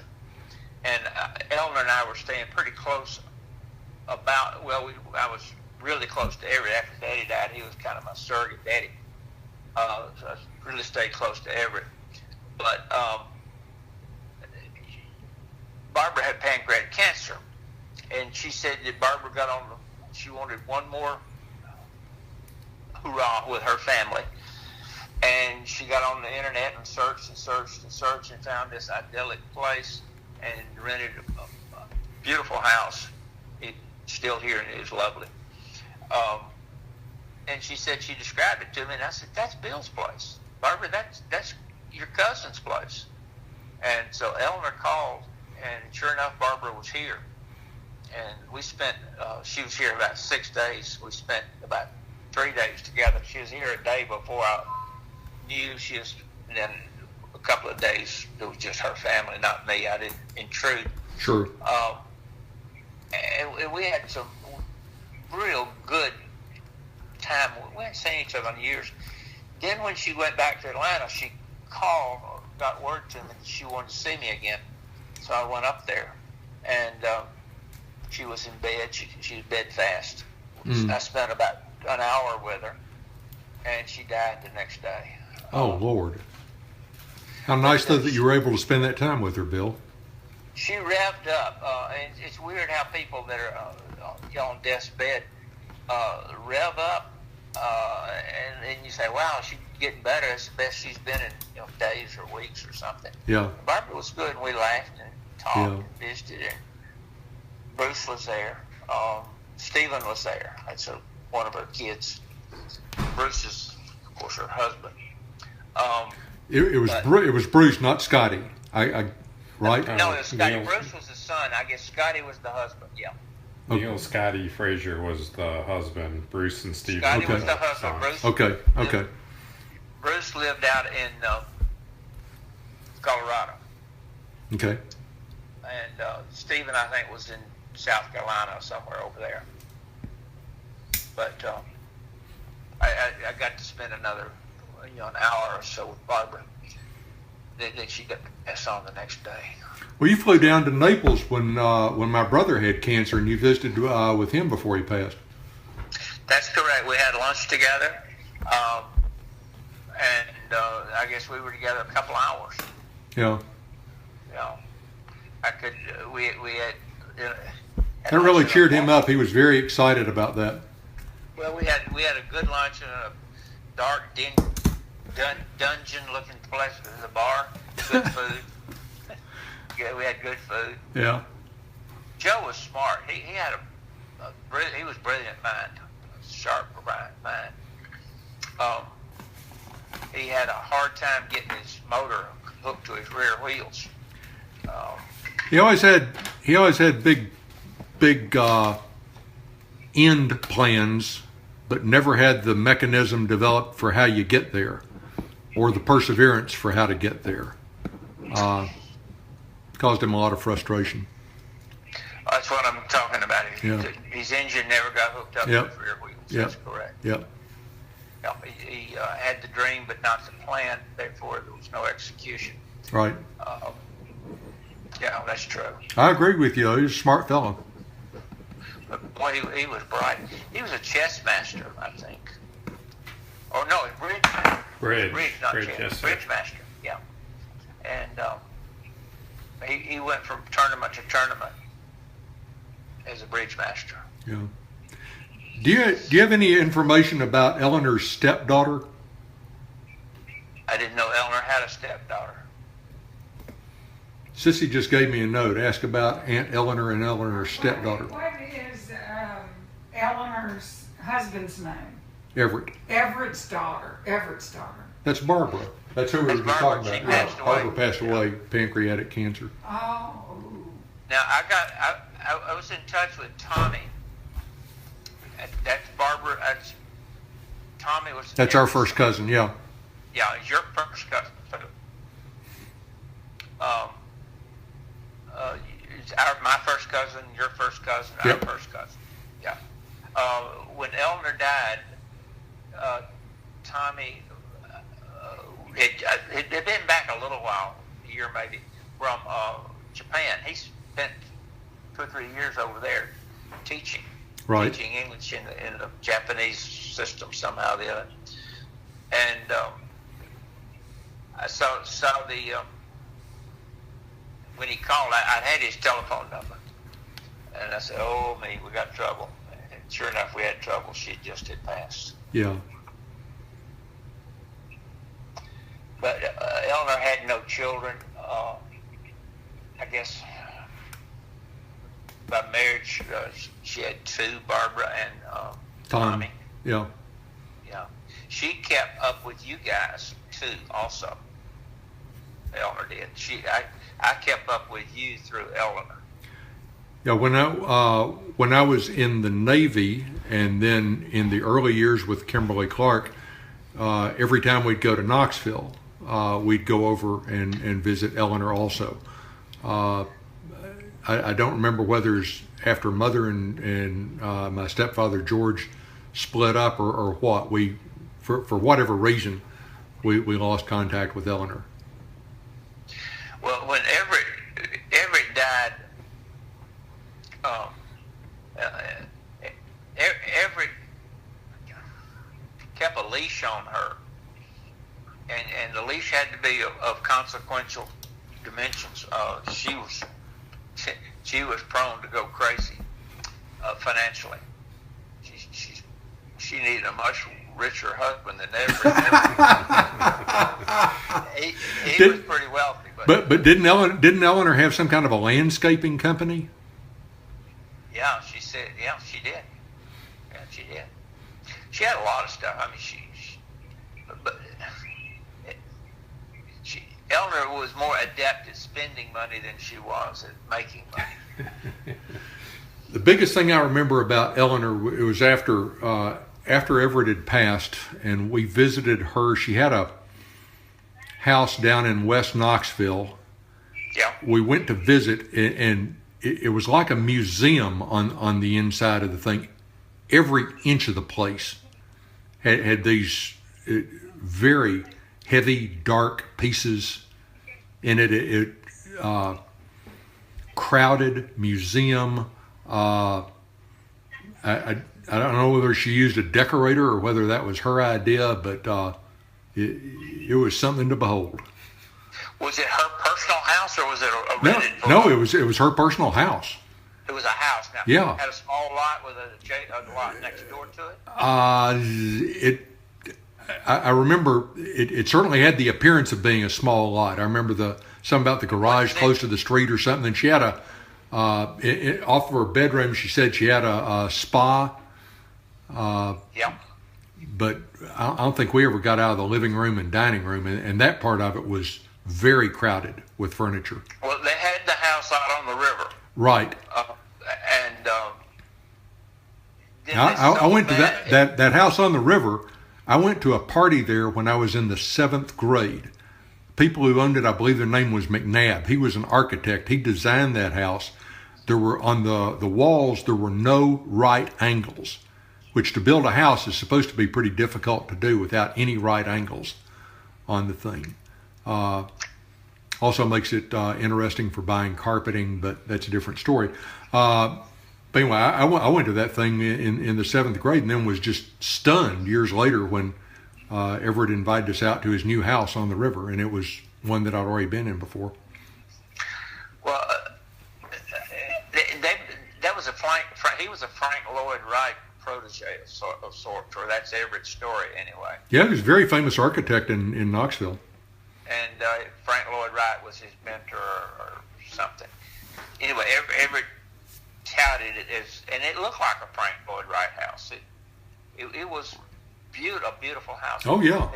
And Eleanor and I were staying pretty close I was really close to Everett. After Daddy died, he was kind of my surrogate daddy. So I really stayed close to Everett. But Barbara had pancreatic cancer. And she said that Barbara she wanted one more hurrah with her family. And she got on the internet and searched and found this idyllic place and rented a beautiful house. It's still here and it is lovely. And she said, she described it to me, and I said, that's Bill's place. Barbara, that's your cousin's place. And so Eleanor called, and sure enough, Barbara was here. And we spent, she was here about 6 days. We spent about 3 days together. She was here a day before I knew she was, and then a couple of days, it was just her family, not me. I didn't intrude. Sure. And we had some real good time. We hadn't seen each other in years. Then when she went back to Atlanta, she called or got word to me that she wanted to see me again. So I went up there, and she was in bed. She was bedfast. I spent about an hour with her, and she died the next day. Oh, Lord. How nice, though, that you were able to spend that time with her, Bill. She revved up. And it's weird how people that are on death's bed rev up, and then you say, wow, she's getting better. It's the best she's been in days or weeks or something. Yeah. Barbara was good, and we laughed and talked and visited her. Bruce was there. Stephen was there. That's one of her kids. Bruce is, of course, her husband. It was Bruce, not Scotty. Right? No, it was Scotty. Bruce was the son. I guess Scotty was the husband. Yeah. Neil Scotty Frazier was the husband. Bruce and Stephen. Scotty was the husband. Bruce. Okay. Bruce lived out in Colorado. Okay. And Stephen, I think, was in South Carolina, somewhere over there. But I got to spend another an hour or so with Barbara. Then she got passed on the next day. Well, you flew down to Naples when my brother had cancer, and you visited with him before he passed. That's correct. We had lunch together, and I guess we were together a couple hours. Yeah. I could. We had. That really cheered him up. He was very excited about that. Well, we had a good lunch in a dark dungeon-looking place in the bar. Good food. Yeah, we had good food. Yeah. Joe was smart. He had he was brilliant mind, sharp mind. He had a hard time getting his motor hooked to his rear wheels. He always had big end plans, but never had the mechanism developed for how you get there, or the perseverance for how to get there. Caused him a lot of frustration. That's what I'm talking about. Yeah. His engine never got hooked up to the rear wheels. That's correct. Yep. Yeah, he had the dream, but not the plan. Therefore, there was no execution. Right. Yeah, that's true. I agree with you. He's a smart fellow. But boy, he was bright. He was a chess master, I think. Oh no, bridge. Bridge, not chess. Yes, bridge master. Yeah. And he went from tournament to tournament as a bridge master. Yeah. Do you have any information about Eleanor's stepdaughter? I didn't know Eleanor had a stepdaughter. Sissy just gave me a note. Ask about Aunt Eleanor and Eleanor's stepdaughter. What is Eleanor's husband's name? Everett. Everett's daughter. That's Barbara. That's who we were just talking She about. passed away. Barbara passed away, pancreatic cancer. Oh. Now I was in touch with Tommy. That's Barbara. Tommy was. That's our first cousin. Yeah. Yeah, it's your first cousin. It's my first cousin, your first cousin, Yep. our first cousin. Yeah. When Eleanor died, Tommy had been back a little while, a year maybe, from Japan. He spent 2 or 3 years over there teaching English in the Japanese system somehow or the other. And I saw the when he called, I had his telephone number, and I said, "Oh me, we got trouble." And sure enough, we had trouble. She just had passed. Yeah. But Eleanor had no children. I guess by marriage, she had 2, Barbara and Tommy. Yeah. Yeah. She kept up with you guys too, also. Eleanor did. I kept up with you through Eleanor. Yeah. When I was in the Navy, and then in the early years with Kimberly Clark, every time we'd go to Knoxville, we'd go over and visit Eleanor also. I don't remember whether it's after Mother and my stepfather George split up or what. For whatever reason, we lost contact with Eleanor. Well, when Everett died, Everett kept a leash on her, and the leash had to be of consequential dimensions. She was prone to go crazy financially. She needed a much richer husband than Everett. He was pretty wealthy, but didn't Eleanor have some kind of a landscaping company? Yeah, she said. Yeah, she did. Yeah, she did. She had a lot of stuff. I mean, Eleanor was more adept at spending money than she was at making money. The biggest thing I remember about Eleanor, it was after Everett had passed, and we visited her. She had a house down in West Knoxville. Yeah. We went to visit, and it was like a museum on the inside of the thing. Every inch of the place had these very heavy, dark pieces in it. Crowded museum. I don't know whether she used a decorator or whether that was her idea, but it was something to behold. Was it her personal house, or was it a rented? No, it was her personal house. It was a house. Now, yeah. It had a small lot with a lot next door to it. I remember it certainly had the appearance of being a small lot. I remember something about the garage close to the street or something. And she had off of her bedroom, she said she had a spa. Yeah. But I don't think we ever got out of the living room and dining room, and that part of it was very crowded with furniture. Well, they had the house out on the river. Right. I went to that house on the river. I went to a party there when I was in the 7th grade. People who owned it, I believe their name was McNabb. He was an architect. He designed that house. there were on the walls, there were no right angles, which to build a house is supposed to be pretty difficult to do without any right angles on the thing. Also makes it interesting for buying carpeting, but that's a different story. But anyway, I went to that thing in the 7th grade and then was just stunned years later when Everett invited us out to his new house on the river, and it was one that I'd already been in before. Well, that was he was a Frank Lloyd Wright protege of sorts, or that's Everett's story anyway. Yeah, he was a very famous architect in Knoxville. And Frank Lloyd Wright was his mentor or something. Anyway, Everett touted it as, and it looked like a Frank Lloyd Wright house. It was a beautiful house. Oh yeah.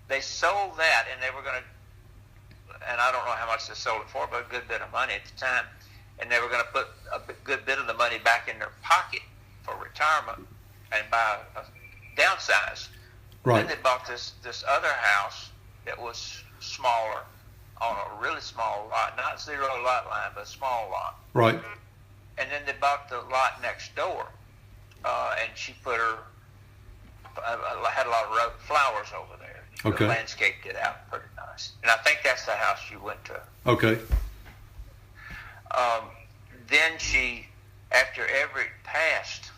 They sold that, and they were going to, and I don't know how much they sold it for, but a good bit of money at the time. And they were going to put a good bit of the money back in their pocket for retirement and buy a downsize. Right. Then they bought this other house that was smaller on a really small lot, not 0 lot line, but a small lot. Right. And then they bought the lot next door, and she put her had a lot of flowers over there. Okay. Landscaped it out pretty nice, and I think that's the house you went to. Okay. Then she, after Everett passed,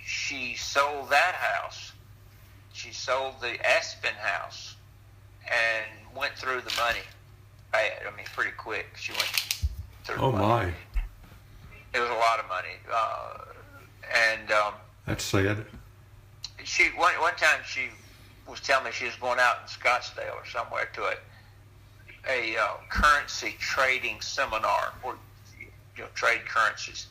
she sold that house. She sold the Aspen house and went through the money. I mean, pretty quick. She went through the money. My. It was a lot of money. That's sad. She one time she was telling me she was going out in Scottsdale or somewhere to a currency trading seminar where trade currencies.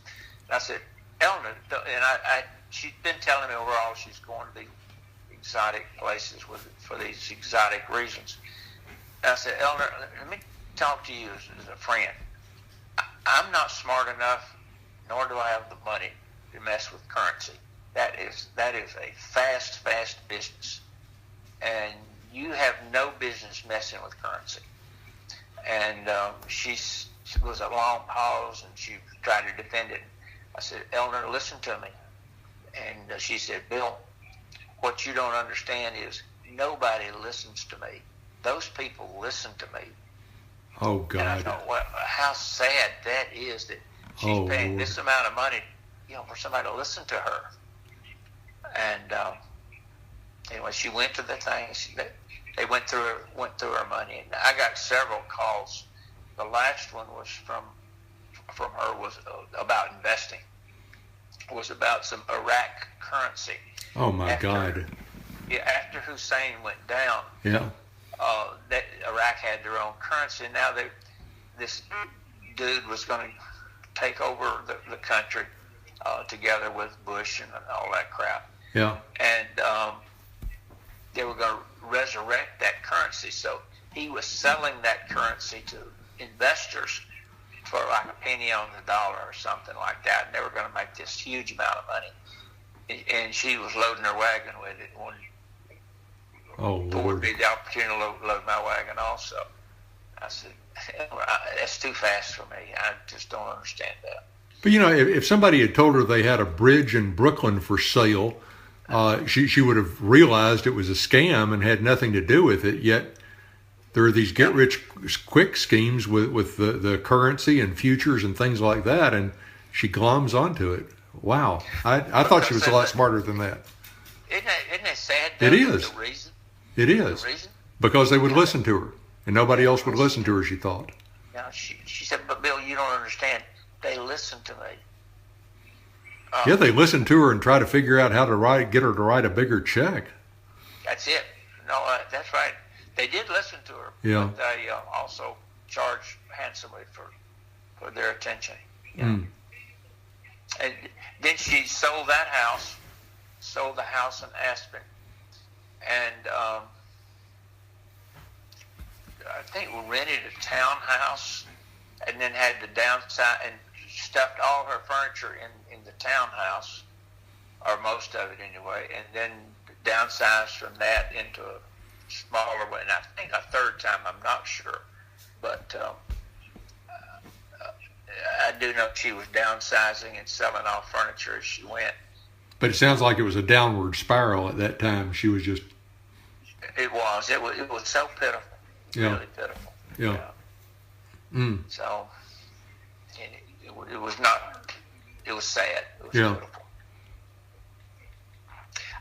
And I said, Eleanor, and she'd been telling me overall she's going to these exotic places for these exotic reasons. And I said, Eleanor, let me talk to you as a friend. I'm not smart enough, nor do I have the money to mess with currency. That is a fast business, and you have no business messing with currency. And she was a long pause, and she tried to defend it. I said, Eleanor, listen to me. And she said, Bill, what you don't understand is nobody listens to me. Those people listen to me. Oh, God. And I thought, well, how sad that is that she's paying this amount of money, for somebody to listen to her. And anyway, she went to the thing. They went through her money, and I got several calls. The last one was from her was about investing. It was about some Iraq currency. Oh my God! Yeah, after Hussein went down. Yeah. That Iraq had their own currency. And now this dude was going to take over the country together with Bush and all that crap. Yeah. And they were going to resurrect that currency. So he was selling that currency to investors for like a penny on the dollar or something like that. And they were going to make this huge amount of money. And she was loading her wagon with it. Would be the opportunity to load my wagon also. I said, that's too fast for me. I just don't understand that. But if somebody had told her they had a bridge in Brooklyn for sale, she would have realized it was a scam and had nothing to do with it. Yet there are these get-rich-quick schemes with the currency and futures and things like that, and she gloms onto it. Wow. I thought she was a lot smarter than that. Isn't it sad? It is. The reason? It is. The reason? Because they would listen to her, and nobody else would listen to her, she thought. Yeah, she said, but Bill, you don't understand. They listen to me. Yeah, they listen to her and try to figure out how to get her to write a bigger check. That's it. No, that's right. They did listen to her. Yeah. But they also charged handsomely for their attention. Yeah. Mm. And then she sold that house, sold the house in Aspen, and I think we rented a townhouse, and then had the downside and stuffed all her furniture in the townhouse, or most of it anyway, and then downsized from that into a smaller one. And I think a third time, I'm not sure, but do know she was downsizing and selling off furniture as she went. But it sounds like it was a downward spiral at that time. She was just... It was so pitiful. Yeah. Really pitiful. Yeah. So, it was not, it was sad. It was Yeah. pitiful.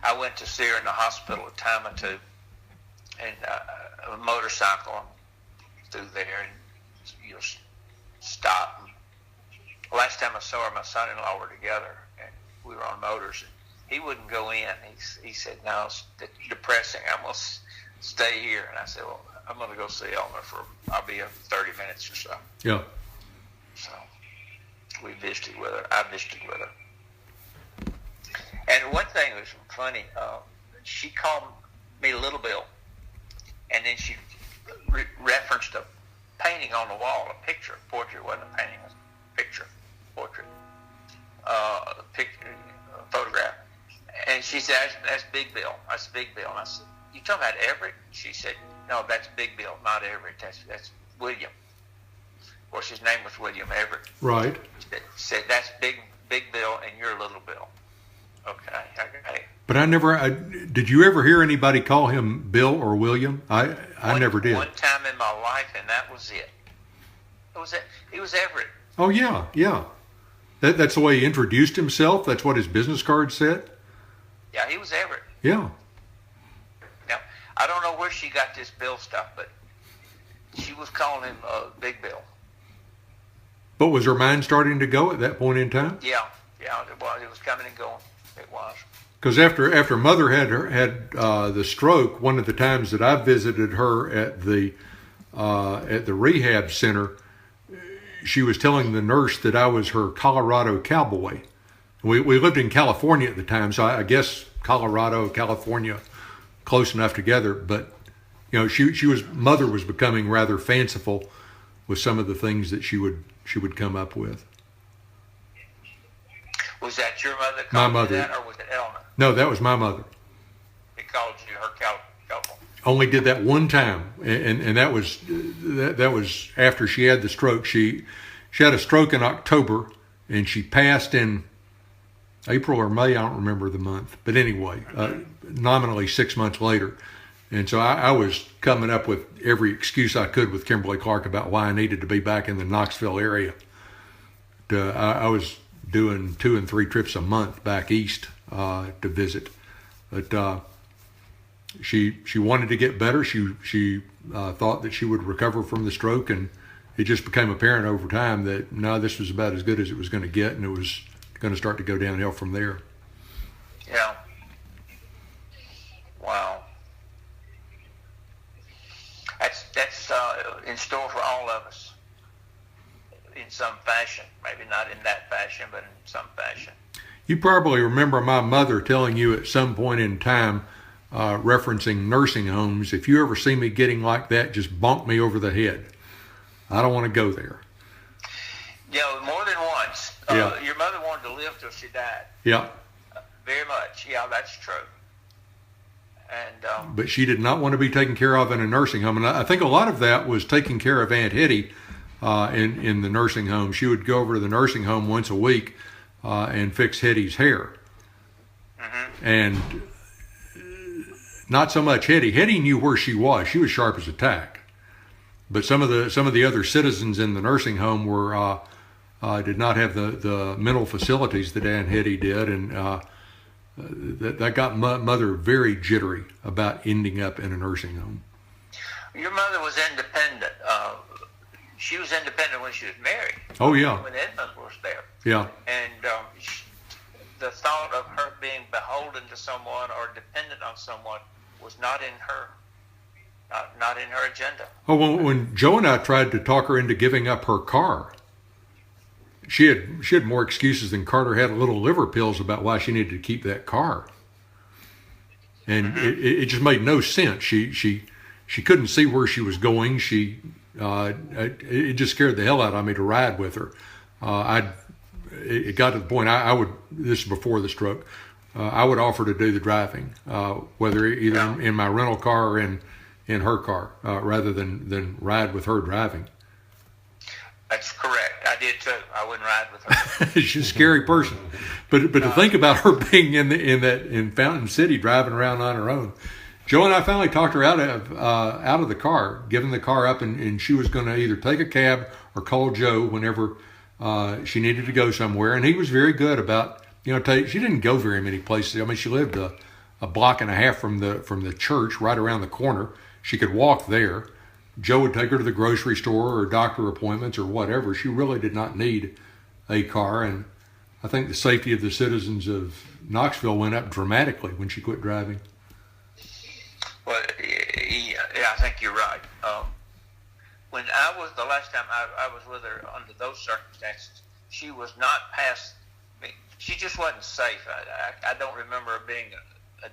I went to see her in the hospital a time or two, and a motorcycle through there, and stopped. Last time I saw her, my son-in-law were together, and we were on motors, and he wouldn't go in. He said, "No, it's depressing. I'm going to stay here." And I said, "Well, I'm going to go see Elmer I'll be here for 30 minutes or so." Yeah. So we visited with her. I visited with her. And one thing was funny. She called me Little Bill, and then she referenced a painting on the wall, a picture, a portrait. It wasn't a painting, it was a picture, portrait, a photograph. And she said, "That's Big Bill. That's Big Bill." And I said, "You talking about Everett?" She said, "No, that's Big Bill, not Everett. That's William." Of course, his name was William Everett. Right. She said, "That's Big Bill, and you're Little Bill." Okay. But did you ever hear anybody call him Bill or William? I never did. One time in my life, and that was it. He was Everett. Oh, yeah, yeah. That's the way he introduced himself. That's what his business card said. Yeah, he was Everett. Yeah. Now, I don't know where she got this Bill stuff, but she was calling him Big Bill. But was her mind starting to go at that point in time? Yeah, it was. It was coming and going. It was. Because after Mother had the stroke, one of the times that I visited her at the rehab center, she was telling the nurse that I was her Colorado cowboy. We lived in California at the time, so I guess Colorado, California, close enough together. But Mother was becoming rather fanciful with some of the things that she would come up with. Was that your mother? My mother. That, or was it Elmer? No, that was my mother. He called you her cowboy. Only did that one time, and that was after she had the stroke. She had a stroke in October, and she passed in April or May. I don't remember the month, but anyway, nominally 6 months later. And so I was coming up with every excuse I could with Kimberly Clark about why I needed to be back in the Knoxville area. I was doing 2 and 3 trips a month back east to visit, but she wanted to get better. She thought that she would recover from the stroke, and it just became apparent over time that no, this was about as good as it was going to get, and it was going to start to go downhill from there. Yeah. Wow. That's in store for all of us in some fashion. Maybe not in that fashion, but in some fashion. You probably remember my mother telling you at some point in time, referencing nursing homes, if you ever see me getting like that, just bonk me over the head. I don't want to go there. Yeah, more than once. Yeah. Your mother wanted to live till she died. Yeah. Very much. Yeah, that's true. And but she did not want to be taken care of in a nursing home. And I think a lot of that was taking care of Aunt Hetty in the nursing home. She would go over to the nursing home once a week and fix Hetty's hair. Mm-hmm. And not so much Hetty. Hetty knew where she was. She was sharp as a tack. But some of the other citizens in the nursing home were did not have the mental facilities that Aunt Hetty did, and that got Mother very jittery about ending up in a nursing home. Your mother was independent. She was independent when she was married. Oh, yeah. When Edmund was there. Yeah. And the thought of her being beholden to someone or dependent on someone was not in her. Not in her agenda. Oh, when Joe and I tried to talk her into giving up her car, she had more excuses than Carter had little liver pills about why she needed to keep that car. And mm-hmm. it just made no sense. She couldn't see where she was going. It just scared the hell out of me to ride with her. It got to the point I would, this is before the stroke, I would offer to do the driving, whether either in my rental car or in her car, rather than ride with her driving. That's correct. I did too. I wouldn't ride with her. She's a scary person. But to think about her being in Fountain City driving around on her own. Joe and I finally talked her out of the car, giving the car up, and she was going to either take a cab or call Joe whenever she needed to go somewhere. And he was very good about, she didn't go very many places. I mean, she lived a block and a half from the church, right around the corner. She could walk there. Joe would take her to the grocery store or doctor appointments or whatever. She really did not need a car, and I think the safety of the citizens of Knoxville went up dramatically when she quit driving. Well, yeah, I think you're right. When the last time I was with her under those circumstances, she was not past me. She just wasn't safe. I don't remember her being a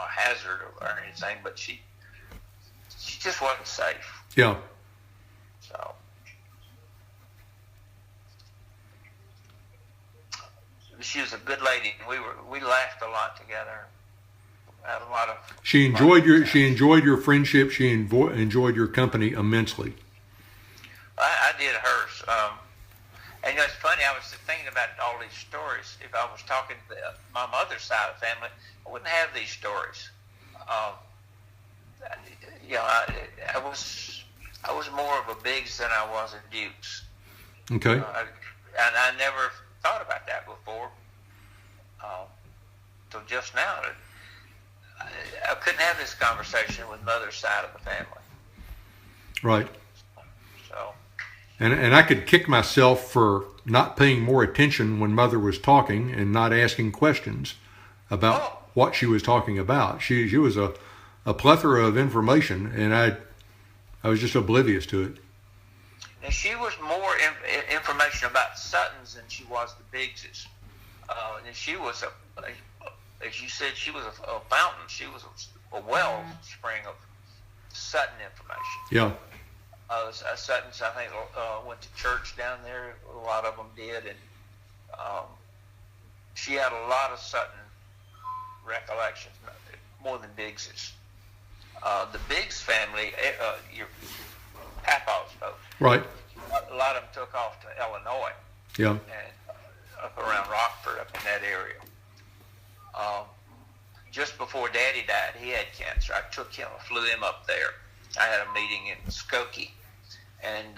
hazard or anything, but she just wasn't safe. Yeah. So she was a good lady. We laughed a lot together. Had a lot of. She enjoyed your friendship. She enjoyed your company immensely. I did hers. And it's funny. I was thinking about all these stories. If I was talking to my mother's side of the family, I wouldn't have these stories. I was more of a Biggs than I was a Dukes. Okay. And I never thought about that before. So just now, I couldn't have this conversation with mother's side of the family. Right. So. And I could kick myself for not paying more attention when mother was talking and not asking questions about what she was talking about. She was a plethora of information, and I was just oblivious to it. And she was more information about Suttons than she was the Biggses. And she was as you said, she was a fountain. She was a wellspring of Sutton information. Yeah. Suttons, I think, went to church down there. A lot of them did, and she had a lot of Sutton recollections, more than Biggses. The Biggs family, your Papa's folks, right? A lot of them took off to Illinois. Yeah. And up around Rockford, up in that area. Just before Daddy died, he had cancer. I flew him up there. I had a meeting in Skokie, and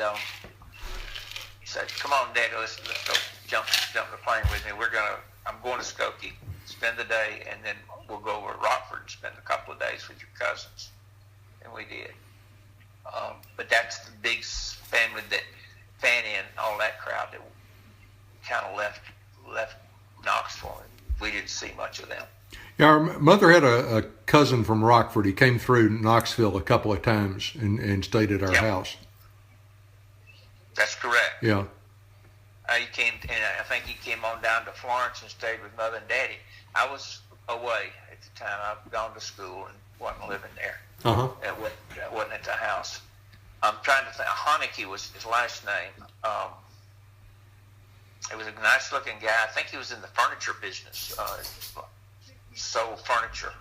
he said, "Come on, Daddy, let's go jump the plane with me. I'm going to Skokie, spend the day, and then we'll go over to Rockford and spend a couple of days with your cousins." And we did. But that's the big family that Fanny and all that crowd that kind of left Knoxville. We didn't see much of them. Yeah, our mother had a cousin from Rockford. He came through Knoxville a couple of times and stayed at our house. That's correct. Yeah. He came, and I think he came on down to Florence and stayed with Mother and Daddy. I was away at the time. I'd gone to school and wasn't living there. Uh-huh. It wasn't at the house. I'm trying to think. Haneke was his last name. He was a nice-looking guy. I think he was in the furniture business. Sold furniture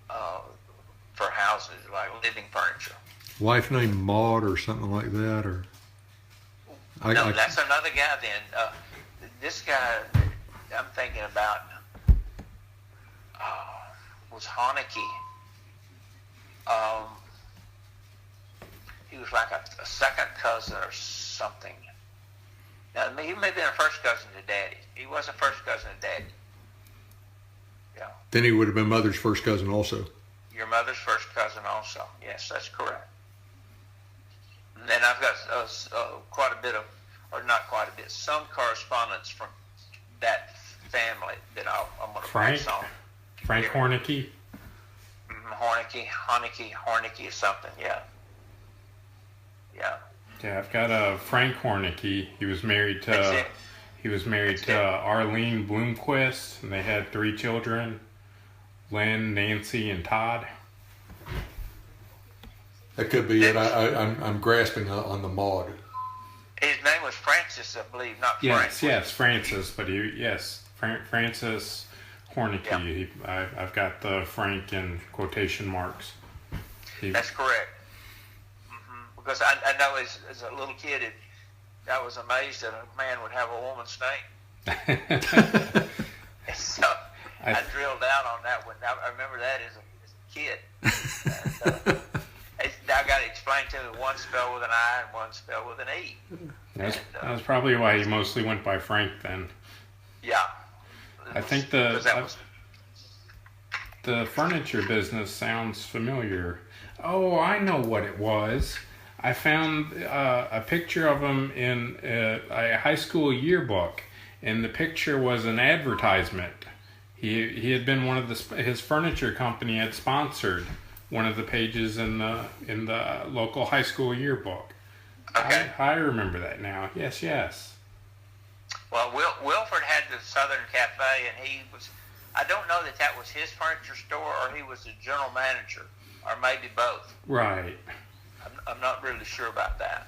for houses, like living furniture. Wife named Maud or something like that, or. No, that's another guy. Then this guy I'm thinking about was Haneke. He was like a second cousin or something. Now, he may have been a first cousin to Daddy. He was a first cousin to Daddy. Yeah. Then he would have been Mother's first cousin also. Your mother's first cousin also. Yes, that's correct. And then I've got quite a bit of, or not quite a bit, some correspondence from that family that I'm going to pass on. Frank Hornicke? Hornicke or something, yeah. Yeah. Yeah, I've got Frank Hornicke. He was married to Arlene Bloomquist, and they had 3 children: Lynn, Nancy, and Todd. That could be it. I'm grasping on the Maud. His name was Francis, I believe, not Frank. Yes, Francis, but Francis Hornicke. Yeah. I've got the Frank in quotation marks. That's correct. Because I know as a little kid, I was amazed that a man would have a woman's name. And so I drilled down on that one. I remember that as a kid. And, I got it explained to me, one spelled with an I and one spelled with an E. That was probably why you mostly went by Frank then. Yeah. I think the furniture business sounds familiar. Oh, I know what it was. I found a picture of him in a high school yearbook, and the picture was an advertisement. He had been one of his furniture company had sponsored one of the pages in the local high school yearbook. Okay. I remember that now. Yes. Well, Wilford had the Southern Cafe, and he was. I don't know that was his furniture store or he was the general manager, or maybe both. Right. I'm not really sure about that.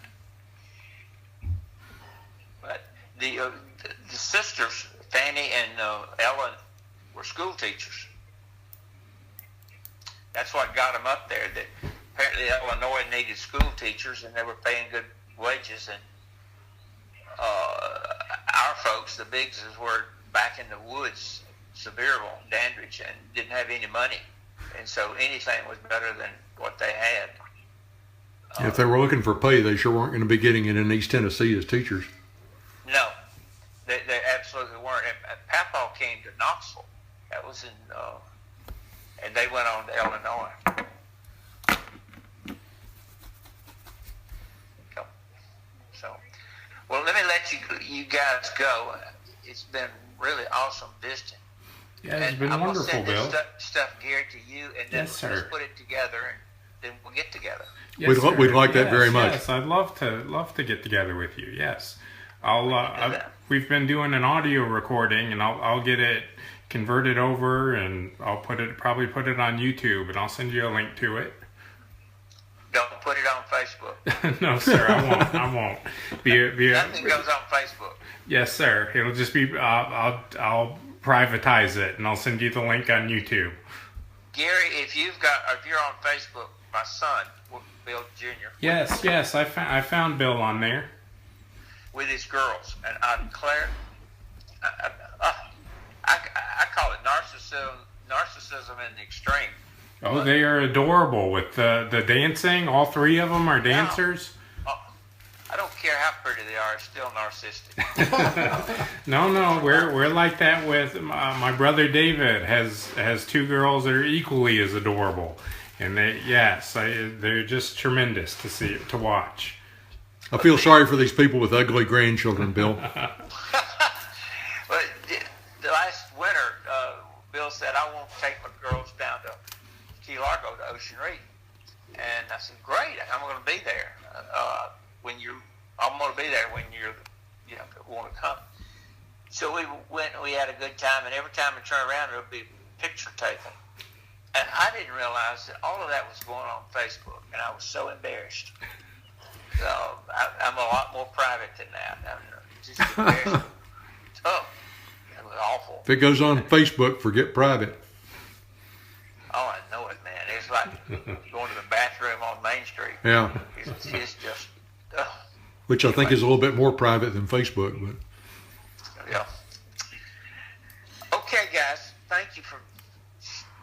But the sisters, Fanny and Ellen, were school teachers. That's what got them up there. That apparently Illinois needed school teachers, and they were paying good wages. And our folks, the Biggses, were back in the woods, Sevierville, Dandridge, and didn't have any money. And so anything was better than what they had. If they were looking for pay, they sure weren't going to be getting it in East Tennessee as teachers. No, they absolutely weren't. And Papaw came to Knoxville. That was in, and they went on to Illinois. So, well, let me let you guys go. It's been really awesome visiting. Yeah, it's been wonderful, Bill. I'm going to send this stuff, Gary, to you, and then Yes, we'll sir. just put it together, and then we'll get together. Yes, We'd like that very much. Yes, I'd love to get together with you. Yes, we've been doing an audio recording, and I'll get it converted over, and I'll probably put it on YouTube, and I'll send you a link to it. Don't put it on Facebook. No, sir, I won't. Nothing goes on Facebook. Yes, sir. It'll just be I'll privatize it, and I'll send you the link on YouTube. Gary, if you're on Facebook, my son, Bill Jr. Yes, I found Bill on there with his girls, and I declare, I call it narcissism in the extreme. Oh, they are adorable with the dancing. All three of them are dancers. I don't care how pretty they are; it's still narcissistic. No, we're like that with my brother David has two girls that are equally as adorable, and they're just tremendous to watch. I feel sorry for these people with ugly grandchildren, Bill. But the last winter, Bill said, "I want to take my girls down to Key Largo to Ocean Reef," and I said, "Great, I'm going to be there." I'm going to be there when you want to come. So we went and we had a good time, and every time we turn around, there would be a picture taken. And I didn't realize that all of that was going on Facebook, and I was so embarrassed. So I'm a lot more private than that. I'm just embarrassed. Oh, that was awful. If it goes on Facebook, forget private. Oh, I know it, man. It's like going to the bathroom on Main Street. Yeah. It's just... Which I think is a little bit more private than Facebook, but yeah. Okay, guys. Thank you for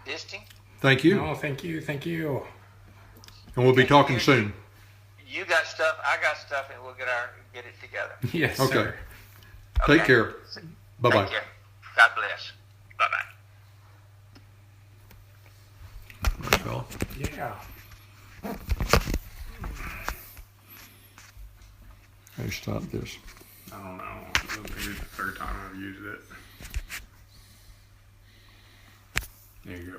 visiting. thank you. Oh, thank you. And we'll be talking soon. You got stuff, I got stuff, and we'll get it together. Yes, Okay. sir. Take care. Bye-bye. Take care. God bless. Bye-bye. Well, Yeah. I stopped this. I don't know. This is the third time I've used it. There you go.